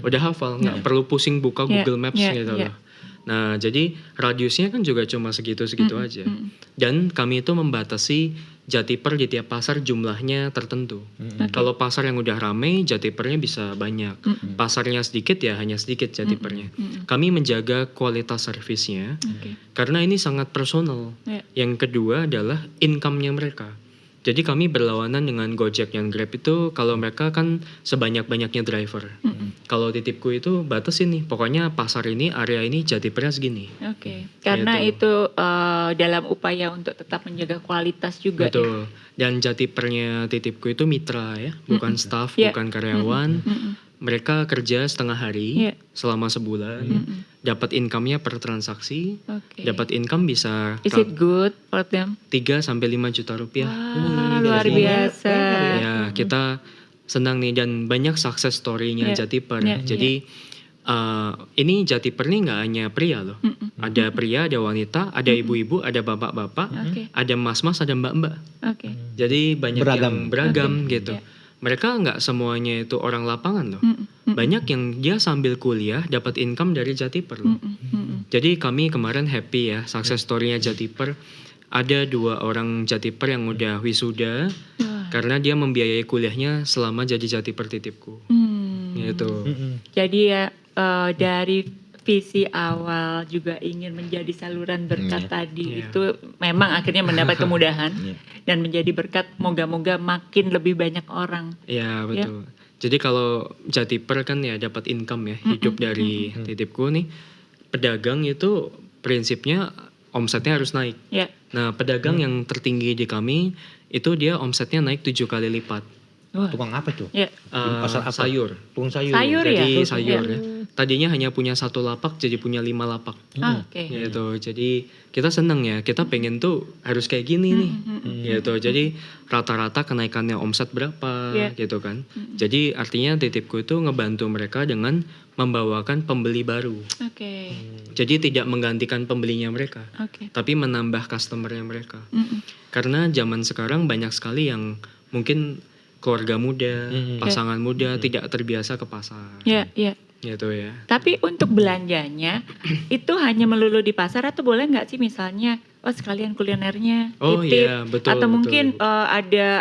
Udah hafal, nggak perlu pusing buka Google Maps gitu loh. Nah, jadi radiusnya kan juga cuma segitu-segitu aja. Dan kami itu membatasi Jatiper di tiap pasar jumlahnya tertentu. Kalau pasar yang udah ramai, Jatipernya bisa banyak. Pasarnya sedikit ya hanya sedikit Jatipernya. Kami menjaga kualitas servisnya, karena ini sangat personal. Yang kedua adalah income-nya mereka. Jadi kami berlawanan dengan Gojek dan Grab itu kalau mereka kan sebanyak-banyaknya driver. Kalau Titipku itu batasin nih, pokoknya pasar ini, area ini Jatipernya segini.
Karena itu dalam upaya untuk tetap menjaga kualitas juga.
Betul. Dan Jatipernya Titipku itu mitra ya, bukan staff, bukan karyawan. Mereka kerja setengah hari selama sebulan, dapat income-nya per transaksi, dapat income bisa
Is it good for them?
3 sampai 5 juta rupiah.
Luar biasa.
Ya, kita senang nih dan banyak success story-nya Jatiper. Jadi ini Jatiper nih nggak hanya pria loh. Ada pria, ada wanita, ada ibu-ibu, ada bapak-bapak, ada mas-mas, ada mbak-mbak. Jadi banyak yang beragam gitu. Mereka nggak semuanya itu orang lapangan loh. Banyak yang dia sambil kuliah dapat income dari Jatiper loh. Jadi kami kemarin happy ya, success story-nya Jatiper. Ada 2 orang Jatiper yang udah wisuda karena dia membiayai kuliahnya selama jadi Jatiper Titipku. Gitu.
Jadi ya dari visi awal juga ingin menjadi saluran berkat tadi itu memang akhirnya mendapat kemudahan dan menjadi berkat, moga-moga makin lebih banyak orang.
Iya betul. Jadi kalau Jatiper kan ya dapat income ya, hidup dari Titipku nih. Pedagang itu prinsipnya omsetnya harus naik. Nah pedagang yang tertinggi di kami itu dia omsetnya naik 7 kali lipat.
Tukang apa tuh?
Pasar apa? Sayur.
Tukang sayur.
Jadi sayur ya. Tadinya hanya punya 1 lapak jadi punya 5 lapak. Gitu. Jadi kita seneng ya. Kita pengen tuh harus kayak gini nih. Gitu. Jadi rata-rata kenaikannya omset berapa gitu kan. Jadi artinya Titipku itu ngebantu mereka dengan membawakan pembeli baru. Jadi tidak menggantikan pembelinya mereka. Tapi menambah customernya mereka. Karena zaman sekarang banyak sekali yang mungkin keluarga muda, pasangan muda tidak terbiasa ke pasar. Gitu ya.
Tapi untuk belanjanya itu hanya melulu di pasar atau boleh nggak sih misalnya sekalian kulinernya
Oh
titip,
iya, betul,
atau
betul,
mungkin
Ibu.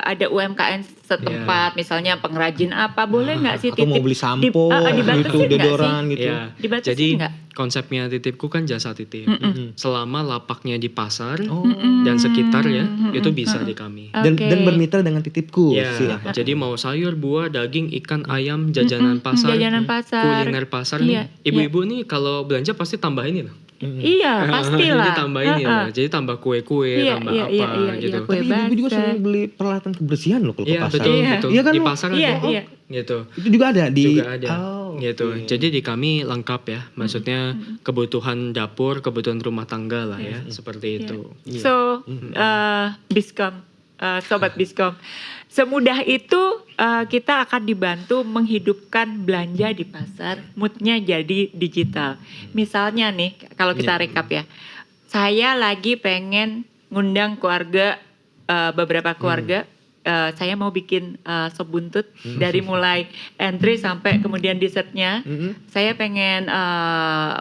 ada UMKM setempat, misalnya pengrajin apa, boleh nggak sih
Atau mau
titip?
beli sampo
Dibatasin
gitu,
nggak sih?
deodoran gitu.
Ya,
Dibatasin
jadi
nggak?
konsepnya titipku kan jasa titip. Selama lapaknya di pasar
Oh.
dan sekitar ya, itu bisa di kami.
Dan
Oke.
bermitra dengan titipku
Ya,
sih.
jadi mau sayur, buah, daging, ikan, ayam, jajanan pasar,
Jajanan pasar.
kuliner pasar
Iya,
nih. Ibu-ibu nih kalau belanja pasti tambah ini loh.
Iya, pastilah.
Jadi tambah ini
Heeh.
loh. Jadi tambah kue-kue,
Iya,
tambah
iya,
apa
iya,
gitu.
kue
Tapi ibu juga
basah.
sering beli peralatan kebersihan loh kalau ke
Iya,
pasar.
betul,
Iya.
betul.
Iya kan,
Di
Bu?
pasar
Iya,
ada.
iya.
Gitu.
Itu juga ada di
Juga ada.
Oh,
Gitu.
oke.
Jadi di kami lengkap ya. Maksudnya kebutuhan dapur, kebutuhan rumah tangga lah ya, seperti itu.
So, Biskom, Sobat Biskom, semudah itu kita akan dibantu menghidupkan belanja di pasar, moodnya jadi digital. Misalnya nih, kalau kita rekap ya, saya lagi pengen ngundang keluarga, beberapa keluarga, saya mau bikin sop buntut dari mulai entry sampai kemudian dessertnya. Saya pengen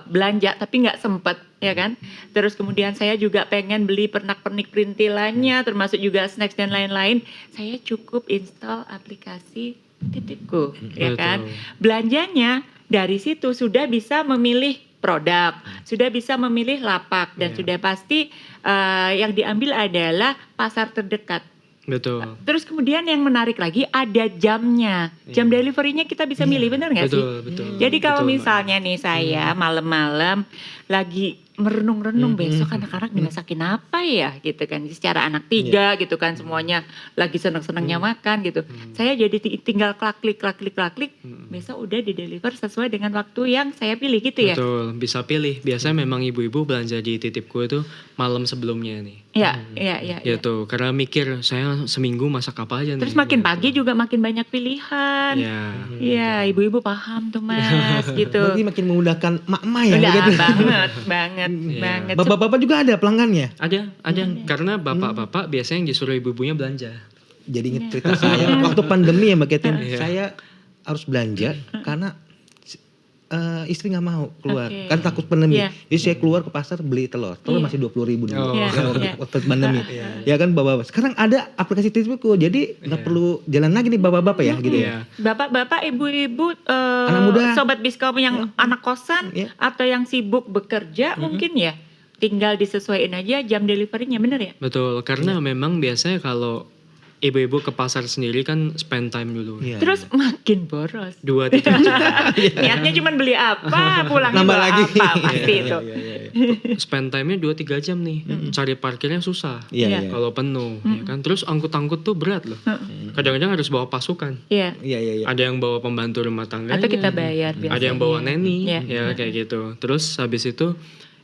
belanja tapi nggak sempet, ya kan. Terus kemudian saya juga pengen beli pernak-pernik perintilannya, termasuk juga snacks dan lain-lain. Saya cukup install aplikasi Titipku, ya kan. Belanjanya dari situ sudah bisa memilih produk, sudah bisa memilih lapak, dan sudah pasti yang diambil adalah pasar terdekat.
Betul.
Terus kemudian yang menarik lagi ada jamnya. Jam deliverynya kita bisa milih, benar nggak sih?
Betul, betul.
Jadi kalau
Betul, Mbak.
misalnya nih saya malam-malam lagi merenung-renung besok anak-anak dimasakin apa ya gitu kan. Secara anak tiga gitu kan, semuanya lagi seneng-senengnya makan gitu. Saya jadi tinggal klik, besok udah di-deliver sesuai dengan waktu yang saya pilih gitu ya.
Betul, bisa pilih. Biasanya memang ibu-ibu belanja di Titipku itu malam sebelumnya nih.
Iya.
Gitu, karena mikir saya seminggu masak apa aja nih.
Terus makin
gitu.
pagi juga makin banyak pilihan.
Iya.
Iya, ibu-ibu paham tuh Mas gitu.
Berarti makin memudahkan mak-mak ya.
Udah
begitu.
banget.
Bapak-bapak juga ada pelanggannya.
Ada. Karena bapak-bapak biasanya yang disuruh ibu-ibunya belanja.
Jadi inget cerita saya waktu pandemi ya Mbak Ketin,
Iya.
saya harus belanja karena istri nggak mau keluar,
Oke.
kan takut pandemi.
Iya.
Jadi saya keluar ke pasar beli telur masih 20.000 dulu.
Oh.
Waktu pandemi. Ya kan bapak-bapak. Sekarang ada aplikasi Titipku, jadi nggak perlu jalan lagi nih bapak-bapak ya gitu ya.
Iya.
Bapak-bapak, ibu-ibu,
Anak muda.
sobat Biskom yang anak kosan
Iya.
atau yang sibuk bekerja mungkin ya tinggal disesuaikan aja jam deliverynya, bener ya?
Betul, karena memang biasanya kalau ibu-ibu ke pasar sendiri kan spend time dulu.
Iya.
Terus makin boros.
2-3 jam.
Niatnya cuma beli apa, pulangnya
Nambah
bawa
lagi.
apa, pasti itu.
Spend time-nya 2-3 jam nih. Cari parkirnya susah.
Iya.
Kalau penuh, ya kan. Terus angkut-angkut tuh berat loh. Kadang-kadang harus bawa pasukan.
Iya.
Iya.
Ada yang bawa pembantu rumah tangganya.
Atau kita bayar biasanya.
Ada yang bawa neni,
Iya.
ya kayak gitu. Terus habis itu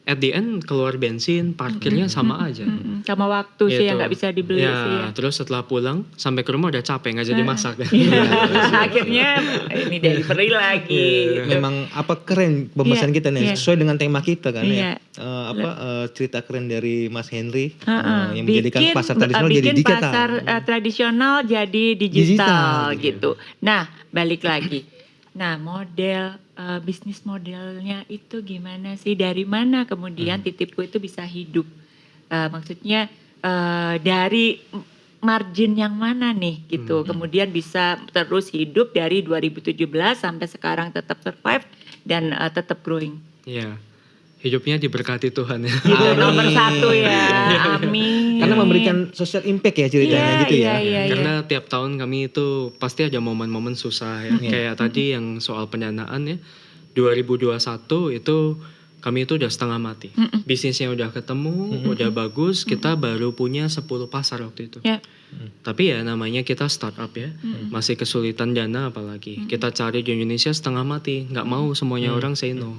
at the end keluar bensin, parkirnya sama aja.
Sama waktu sih yang
Gitu.
nggak bisa dibeli
Ya,
sih ya.
terus setelah pulang sampai ke rumah udah capek nggak jadi masak.
Akhirnya ini delivery lagi.
Memang apa keren pembahasan kita nih
Iya.
sesuai dengan tema kita kan
Iya.
ya. Cerita keren dari Mas Henry yang
Bikin
menjadikan pasar tradisional jadi
bikin
digital.
pasar tradisional jadi digital gitu. Nah, balik lagi. Nah, model bisnis modelnya itu gimana sih? Dari mana kemudian Titipku itu bisa hidup? Maksudnya dari margin yang mana nih gitu. Kemudian bisa terus hidup dari 2017 sampai sekarang tetap survive dan tetap growing.
Iya. Hidupnya diberkati Tuhan ya.
Itu nomor satu ya. Amin.
Karena memberikan social impact ya ceritanya gitu ya.
Iya.
Karena tiap tahun kami itu pasti ada momen-momen susah ya. Kayak tadi yang soal pendanaan ya. 2021 itu kami itu udah setengah mati. Bisnisnya udah ketemu, udah bagus, kita baru punya 10 pasar waktu itu.
Ya.
Tapi ya namanya kita startup ya. Masih kesulitan dana apalagi. Kita cari di Indonesia setengah mati, nggak mau semuanya orang say no.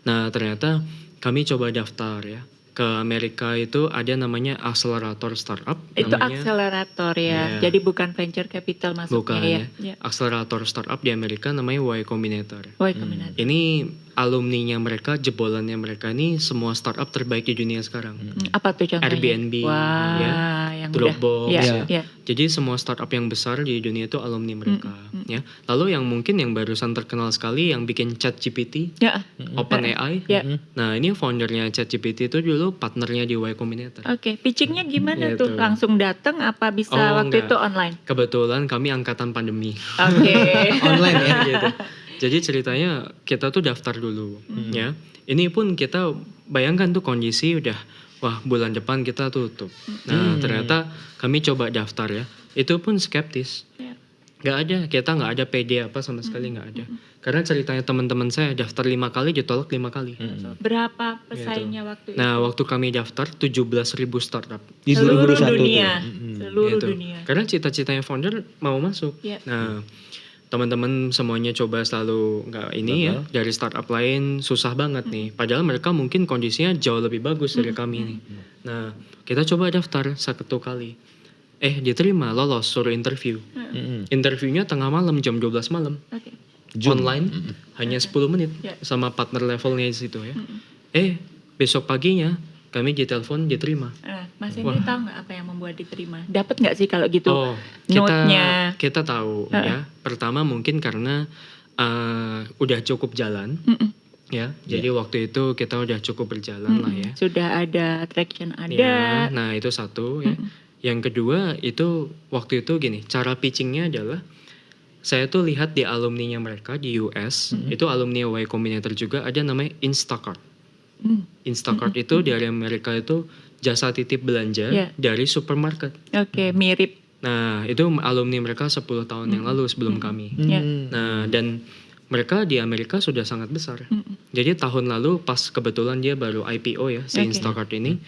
Nah, ternyata kami coba daftar ya. Ke Amerika itu ada namanya akselerator startup.
Itu
namanya,
akselerator ya.
Iya.
Jadi bukan venture capital masuknya
bukan
ya.
ya. Akselerator startup di Amerika namanya Y Combinator.
Wah, Combinator.
Ini alumninya mereka, jebolannya mereka ini semua startup terbaik di dunia sekarang.
Apa tuh contohnya?
Airbnb,
Wah,
ya,
yang
Dropbox,
udah.
ya.
Ya.
Jadi semua startup yang besar di dunia itu alumni mereka. Ya. Lalu yang mungkin yang barusan terkenal sekali yang bikin ChatGPT,
Ya.
OpenAI.
Ya.
Nah ini foundernya ChatGPT itu dulu itu partnernya di Y Combinator.
Oke, pitchingnya gimana
Gitu.
tuh? Langsung datang apa bisa
Oh,
waktu
enggak.
itu online?
Kebetulan kami angkatan pandemi.
Oke.
Online ya.
Gitu. Jadi ceritanya kita tuh daftar dulu ya. Ini pun kita bayangkan tuh kondisi udah wah bulan depan kita tutup. Nah ternyata kami coba daftar ya. Itu pun skeptis.
Ya.
Gak ada, kita nggak ada PD apa sama sekali nggak ada. Karena ceritanya teman-teman saya daftar 5 kali ditolak 5 kali.
Berapa pesaingnya waktu itu?
Nah waktu kami daftar 17.000 startup.
Di
Seluruh
2021 tuh.
dunia. Seluruh
Gitu.
dunia.
Karena cita-citanya founder mau masuk.
Ya.
Nah, teman-teman semuanya coba selalu nggak ini ya dari startup lain susah banget nih. Padahal mereka mungkin kondisinya jauh lebih bagus dari kami nih. Nah, kita coba daftar 1 kali. Diterima, lolos, suruh interview. Interviewnya tengah malam jam 12 malam.
Oke.
Online hanya 10 menit
Ya.
sama partner levelnya di situ ya. Besok paginya kami ditelepon diterima.
Mas Henry tahu nggak apa yang membuat diterima? Dapat nggak sih kalau gitu?
Kita
Note-nya.
kita tahu ya. Pertama mungkin karena udah cukup jalan ya. Jadi waktu itu kita udah cukup berjalan lah ya.
Sudah ada traction ada.
Ya, nah itu satu ya. Yang kedua itu waktu itu gini, cara pitchingnya adalah saya tuh lihat di alumninya mereka di US, itu alumni Y Combinator juga ada namanya Instacart. Instacart itu dari Amerika itu jasa titip belanja
Yeah.
dari supermarket.
Oke, mirip.
Nah itu alumni mereka 10 tahun yang lalu sebelum kami.
Ya.
Nah dan mereka di Amerika sudah sangat besar. Jadi tahun lalu pas kebetulan dia baru IPO ya si
Oke.
Instacart ini,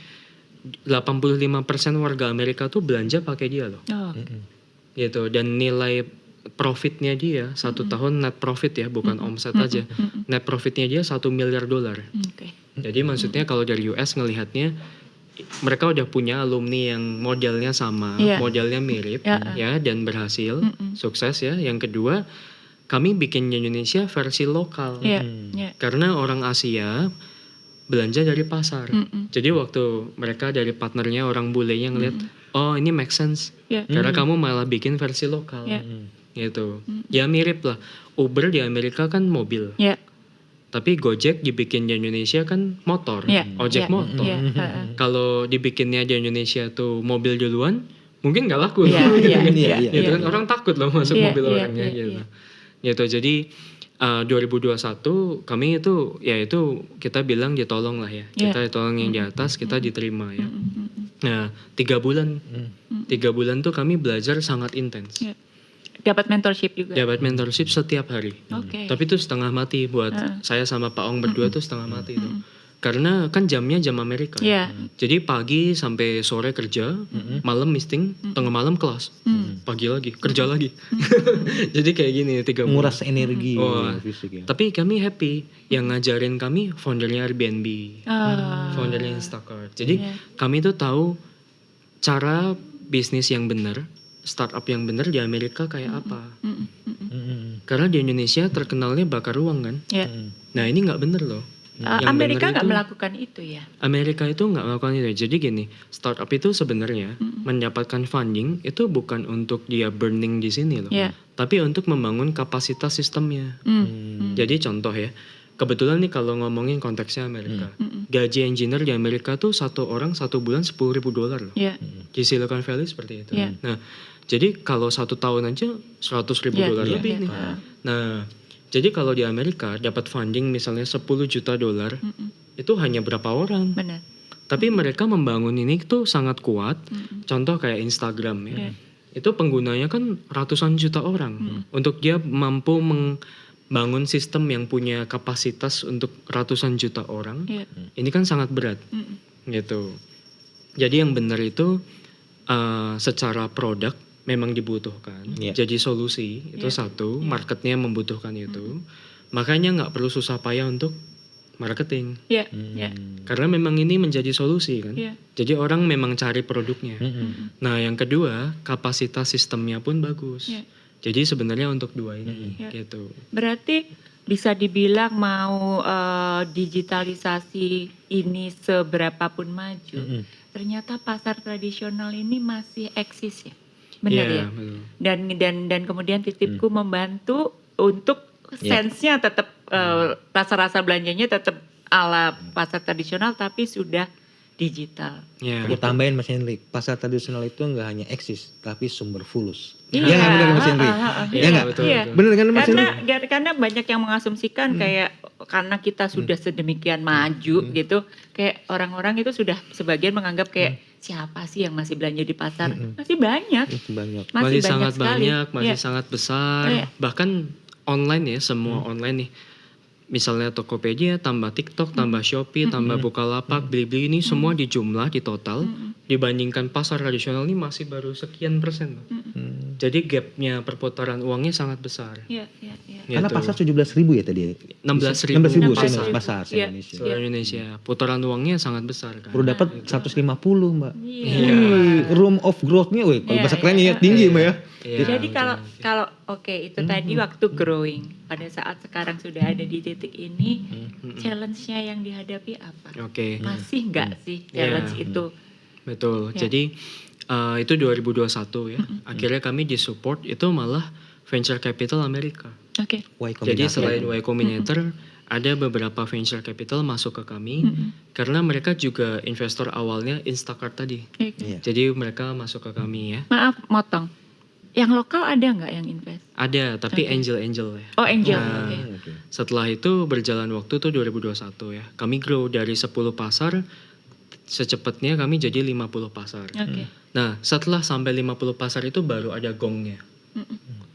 85% warga Amerika tuh belanja pakai dia loh.
Oh,
Gitu. Dan nilai profitnya dia 1 tahun net profit ya, bukan omset aja. Net profitnya dia $1 miliar.
oke.
Jadi maksudnya kalau dari US ngelihatnya mereka udah punya alumni yang modelnya sama,
Iya.
modelnya mirip
Ya.
ya dan berhasil, sukses ya. Yang kedua, kami bikin di Indonesia versi lokal.
Iya, iya.
Karena orang Asia belanja dari pasar. Jadi waktu mereka dari partnernya orang bulenya ngeliat, oh ini make sense.
Ya.
Karena kamu malah bikin versi lokal.
Ya.
Gitu. Ya mirip lah. Uber di Amerika kan mobil.
Ya.
Tapi Gojek dibikin di Indonesia kan motor.
Ya.
Ojek
Ya.
motor.
Ya.
Kalau dibikinnya di Indonesia tuh mobil duluan, mungkin nggak laku.
Iya, iya,
Iya, iya.
Gitu kan orang takut loh masuk
Iya,
mobil
iya,
orangnya
iya,
gitu.
iya.
Gitu. Jadi 2021 kami itu ya itu kita bilang ditolong lah ya.
Iya.
Kita ditolong yang di atas, kita diterima ya. Nah, 3 bulan. 3 bulan tuh kami belajar sangat intens.
Ya. Dapat mentorship juga.
Dapat mentorship setiap hari.
Oke.
Tapi itu setengah mati buat saya sama Pak Ong berdua tuh setengah mati tuh. Karena kan jamnya jam Amerika.
Iya.
Jadi pagi sampai sore kerja, malam meeting, tengah malam kelas. Pagi lagi, kerja lagi. Jadi kayak gini 3 bulan.
Nguras energi
Wah.
fisik ya.
Tapi kami happy. Yang ngajarin kami foundernya Airbnb, foundernya Instacart. Jadi
Iya.
kami tuh tahu cara bisnis yang benar, startup yang benar di Amerika kayak apa. Karena di Indonesia terkenalnya bakar uang kan.
Ya.
Nah ini nggak bener loh. Yang
Amerika
bener
nggak
itu-
melakukan itu ya.
Amerika itu nggak melakukan itu. Jadi gini, startup itu sebenarnya mendapatkan funding itu bukan untuk dia burning di sini loh,
Ya.
tapi untuk membangun kapasitas sistemnya. Jadi contoh ya, kebetulan nih kalau ngomongin konteksnya Amerika, gaji engineer di Amerika tuh 1 orang 1 bulan $10.000 loh.
Ya.
Di Silicon Valley seperti itu.
Ya.
Nah, jadi kalau 1 tahun aja $100.000
Ya,
lebih
ya,
nih.
ya.
Nah, jadi kalau di Amerika dapat funding misalnya $10 juta, itu hanya berapa orang.
Benar.
Tapi mereka membangun ini tuh sangat kuat. Contoh kayak Instagram ya.
Ya.
Itu penggunanya kan ratusan juta orang. Untuk dia mampu membangun sistem yang punya kapasitas untuk ratusan juta orang.
Ya.
Ini kan sangat berat. Gitu. Jadi yang benar itu secara produk memang dibutuhkan.
Iya.
Jadi solusi itu satu, marketnya membutuhkan itu. Makanya nggak perlu susah payah untuk marketing.
Ya. Ya.
Karena memang ini menjadi solusi kan.
Ya.
Jadi orang memang cari produknya. Nah yang kedua kapasitas sistemnya pun bagus.
Ya.
Jadi sebenarnya untuk dua ini gitu.
Berarti bisa dibilang mau digitalisasi ini seberapapun maju, ternyata pasar tradisional ini masih eksis ya. Benar
Iya,
ya.
betul.
Dan kemudian titipku membantu untuk sense-nya tetap rasa-rasa belanjanya tetap ala pasar tradisional tapi sudah digital.
Ya.
Aku tambahin Mas Henry, pasar tradisional itu nggak hanya eksis, tapi sumber fulus.
Iya,
Ya nggak benar Mas Henry?
Iya,
Ya nggak?
betul,
Iya.
betul.
Bener kan Mas Henry?
Karena banyak yang mengasumsikan kayak karena kita sudah sedemikian maju gitu, kayak orang-orang itu sudah sebagian menganggap kayak siapa sih yang masih belanja di pasar? Masih banyak.
Itu banyak.
Masih
banyak
sangat
sekali.
banyak, masih
Iya.
sangat besar.
Iya.
Bahkan online ya, semua online nih. Misalnya Tokopedia, tambah TikTok, tambah Shopee, tambah Bukalapak, Blibli ini semua dijumlah, di total, dibandingkan pasar tradisional ini masih baru sekian persen. Loh. Jadi gapnya perputaran uangnya sangat besar.
Iya, iya, iya.
Karena
Gitu.
pasar 17.000 ya tadi.
16.000
16.000 pasar
Iya.
se-Indonesia.
seluruh Indonesia. Putaran uangnya sangat besar kan.
Baru dapat 150 Mbak.
Iya.
Wih, room of growth-nya, wih, kalau
Iya,
bahasa
iya,
kerennya ya
iya.
tinggi Mbak ya.
Iya,
Jadi
betul.
kalau oke itu tadi waktu growing. Pada saat sekarang sudah ada di titik ini, challenge-nya yang dihadapi apa?
Oke.
Masih nggak sih
Iya.
challenge itu?
Betul.
Ya.
Jadi itu 2021 ya. Akhirnya kami disupport itu malah venture capital Amerika.
Oke.
Y
Jadi
Combinator.
selain Y Combinator ada beberapa venture capital masuk ke kami karena mereka juga investor awalnya Instacart tadi.
Oke.
Iya.
Jadi mereka masuk ke kami ya.
Maaf, motong. Yang lokal ada nggak yang invest?
Ada tapi
Oke.
angel ya.
Oh, Angel.
Nah,
Oke.
Oke.
Setelah itu berjalan waktu tuh 2021 ya. Kami grow dari 10 pasar secepatnya kami jadi 50 pasar.
Oke.
Nah, setelah sampai 50 pasar itu baru ada gongnya.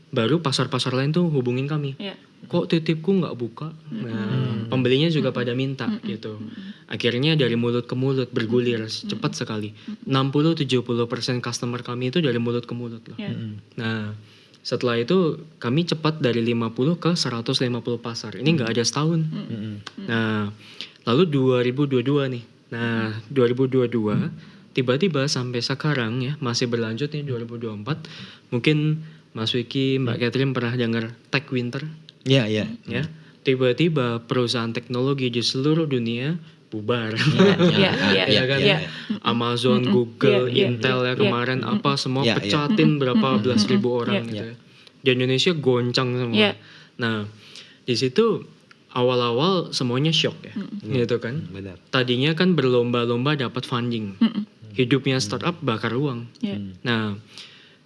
Baru pasar-pasar lain tuh hubungin kami.
Ya.
Kok titipku nggak buka? Nah, pembelinya juga pada minta gitu. Akhirnya dari mulut ke mulut bergulir cepat sekali. 60-70% customer kami itu dari mulut ke mulut loh.
Ya.
Nah, setelah itu kami cepat dari 50 ke 150 pasar. Ini nggak ada setahun. Nah, lalu 2022 nih. Nah, 2022 tiba-tiba sampai sekarang ya masih berlanjut nih 2024. Mungkin Mas Wiki, Mbak Catherine pernah dengar Tech Winter
Iya, iya.
ya. Tiba-tiba perusahaan teknologi di seluruh dunia bubar.
Iya, iya,
Ya kan?
iya.
Amazon, Google,
Iya, iya,
Intel ya
iya.
kemarin apa semua
Iya, iya.
pecatin berapa belas ribu orang
Iya.
gitu ya. Di Indonesia goncang semua.
Iya.
Nah, di situ awal-awal semuanya shock ya. Gitu kan.
Benar.
Tadinya kan berlomba-lomba dapat funding. Hidupnya startup bakar uang.
Ya.
Nah,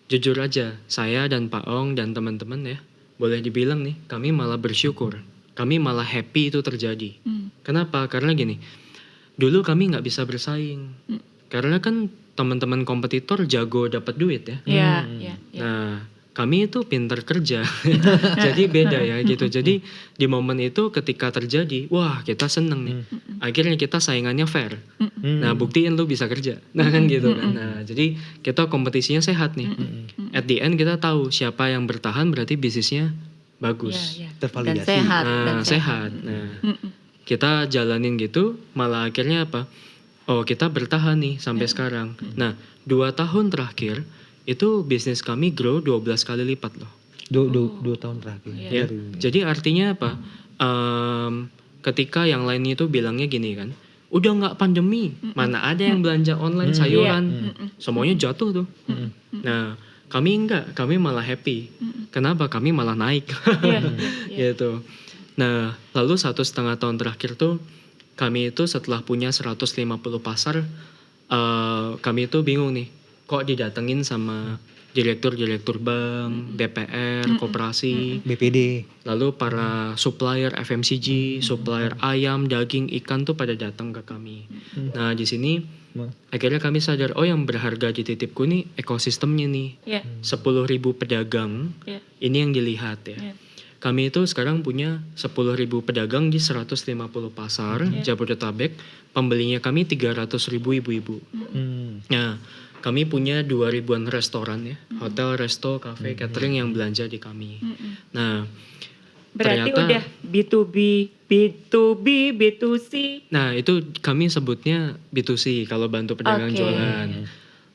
jujur aja, saya dan Pak Ong dan teman-teman ya, boleh dibilang nih, kami malah bersyukur. Kami malah happy itu terjadi. Kenapa? Karena gini, dulu kami nggak bisa bersaing. Karena kan teman-teman kompetitor jago dapat duit ya.
Iya, iya, iya.
Nah, kami itu pintar kerja. Jadi beda ya gitu. Jadi di momen itu ketika terjadi, wah kita seneng nih. Akhirnya kita saingannya fair. Nah, buktiin lu bisa kerja. Nah kan gitu kan. Nah, jadi kita kompetisinya sehat nih. At the end kita tahu siapa yang bertahan berarti bisnisnya bagus.
Iya, iya.
Tervalidasi.
Dan sehat.
Nah,
dan
sehat. Nah, kita jalanin gitu, malah akhirnya apa? Oh, kita bertahan nih sampai sekarang. Nah, 2 tahun terakhir itu bisnis kami grow 12 kali lipat loh.
2 tahun terakhir.
Ya. Jadi artinya apa? Ketika yang lain itu bilangnya gini kan, udah nggak pandemi, mana ada yang belanja online sayuran, semuanya jatuh tuh. Nah, kami enggak, kami malah happy. Kenapa? Kami malah naik.
Iya,
Gitu. Nah, lalu 1,5 tahun terakhir tuh kami itu setelah punya 150 pasar, kami itu bingung nih, kok didatengin sama direktur-direktur bank, BPR, koperasi,
BPD.
lalu para supplier FMCG, supplier ayam, daging, ikan tuh pada datang ke kami. Nah, di sini akhirnya kami sadar, oh yang berharga di titipku nih ekosistemnya nih.
iya.
10.000 pedagang,
Iya.
ini yang dilihat ya.
Iya.
Kami itu sekarang punya 10.000 pedagang di 150 pasar Jabodetabek. Pembelinya kami 300.000 ibu-ibu. Nah, kami punya 2.000-an restoran ya, hotel, resto, cafe, catering yang belanja di kami. Nah,
Berarti
ternyata,
udah B2B, B2B, B2C.
nah itu kami sebutnya B2C kalau bantu pedagang
Oke.
jualan.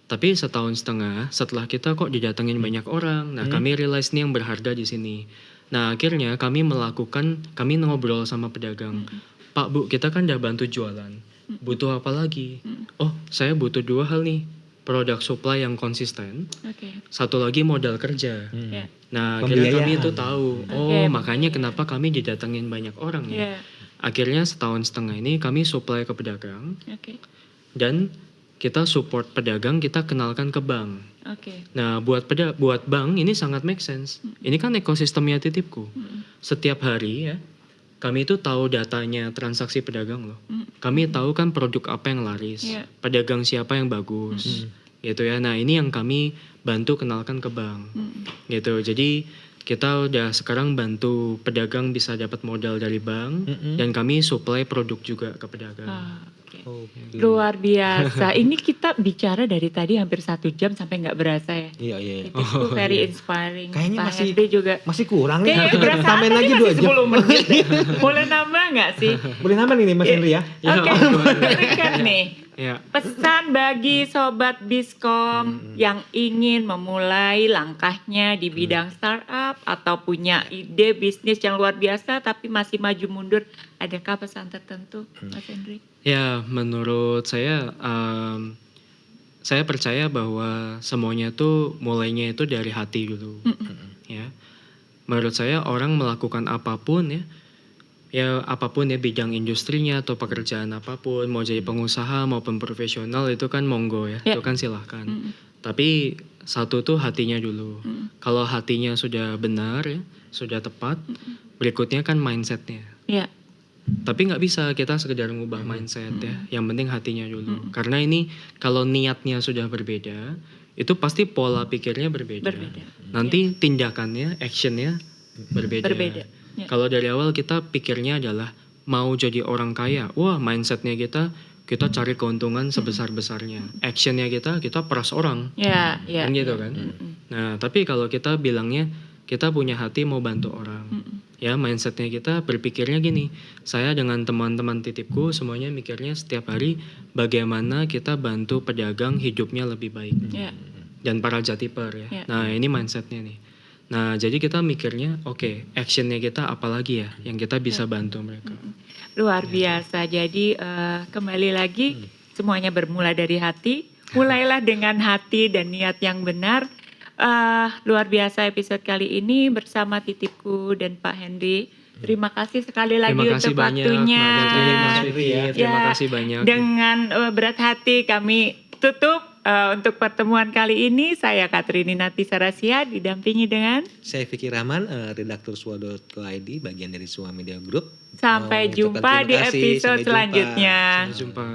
Tapi setahun setengah setelah kita kok didatengin banyak orang, nah kami realize nih yang berharga di sini. Nah akhirnya kami ngobrol sama pedagang. Pak Bu, kita kan udah bantu jualan, butuh apa lagi? Oh, saya butuh 2 hal nih. Produk supply yang konsisten,
Oke.
satu lagi modal kerja.
Ya.
Nah, akhirnya kami
Pembiayaan.
itu tahu,
Oke,
makanya kenapa kami didatengin banyak orang ya.
Iya.
Akhirnya setahun setengah ini kami supply ke pedagang.
Oke.
dan kita support pedagang, kita kenalkan ke bank.
Oke.
Nah, buat bank ini sangat make sense. Ini kan ekosistemnya Titipku. Setiap hari ya, kami itu tahu datanya transaksi pedagang loh. Kami tahu kan produk apa yang laris,
Iya.
pedagang siapa yang bagus, gitu ya. Nah, ini yang kami bantu kenalkan ke bank, gitu. Jadi kita udah sekarang bantu pedagang bisa dapat modal dari bank, dan kami supply produk juga ke pedagang.
Oke.
Oke.
Luar biasa. Ini kita bicara dari tadi hampir 1 jam sampai nggak berasa ya.
Iya.
Itu very inspiring.
Kayaknya
Pak
masih-
Henry juga.
Masih kurang nih.
Kayaknya
Kita
berasa
tambahin
tadi
lagi
masih
2 jam.
10 menit deh. Boleh nambah nggak sih?
Boleh nambah nih Mas Henry ya?
Oke, berikan nih.
Ya.
Pesan bagi Sobat Biskom yang ingin memulai langkahnya di bidang startup atau punya ide bisnis yang luar biasa tapi masih maju mundur. Adakah pesan tertentu, Mas Henry?
Ya, menurut saya percaya bahwa semuanya tuh mulainya itu dari hati dulu. Ya, menurut saya orang melakukan apapun ya apapun ya bidang industrinya atau pekerjaan apapun, mau jadi pengusaha maupun profesional itu kan monggo ya, itu kan silahkan. Tapi satu tuh hatinya dulu. Kalau hatinya sudah benar ya, sudah tepat, berikutnya kan mindsetnya.
Ya.
Tapi nggak bisa kita sekedar ngubah mindset ya. Yang penting hatinya dulu. Karena ini kalau niatnya sudah berbeda, itu pasti pola pikirnya berbeda. Nanti tindakannya, actionnya berbeda.
Ya.
Kalau dari awal kita pikirnya adalah mau jadi orang kaya, wah mindsetnya kita cari keuntungan sebesar-besarnya. Actionnya kita peras orang.
Ya.
Kan gitu kan. Nah tapi kalau kita bilangnya kita punya hati mau bantu orang. Ya mindsetnya kita berpikirnya gini, saya dengan teman-teman Titipku semuanya mikirnya setiap hari bagaimana kita bantu pedagang hidupnya lebih baik.
Ya.
Dan para jatiper ya. Nah ini mindsetnya nih. Nah jadi kita mikirnya oke, actionnya kita apalagi ya yang kita bisa bantu mereka.
Luar biasa. Jadi kembali lagi semuanya bermula dari hati. Mulailah dengan hati dan niat yang benar. Luar biasa episode kali ini bersama Titipku dan Pak Henry. Terima kasih sekali lagi
Terima kasih
untuk
banyak,
waktunya.
Mbak Catherine, Mas Vicky. Terima
Ya,
kasih banyak.
Dengan berat hati kami tutup untuk pertemuan kali ini. Saya Katrini Nati Sarasia didampingi dengan
Saya Vicky Rahman, redaktur sua.co.id, bagian dari Sua Media Group.
sampai
Mengucapkan
jumpa
terima
di
kasih.
episode
Sampai jumpa.
selanjutnya.
Sampai jumpa.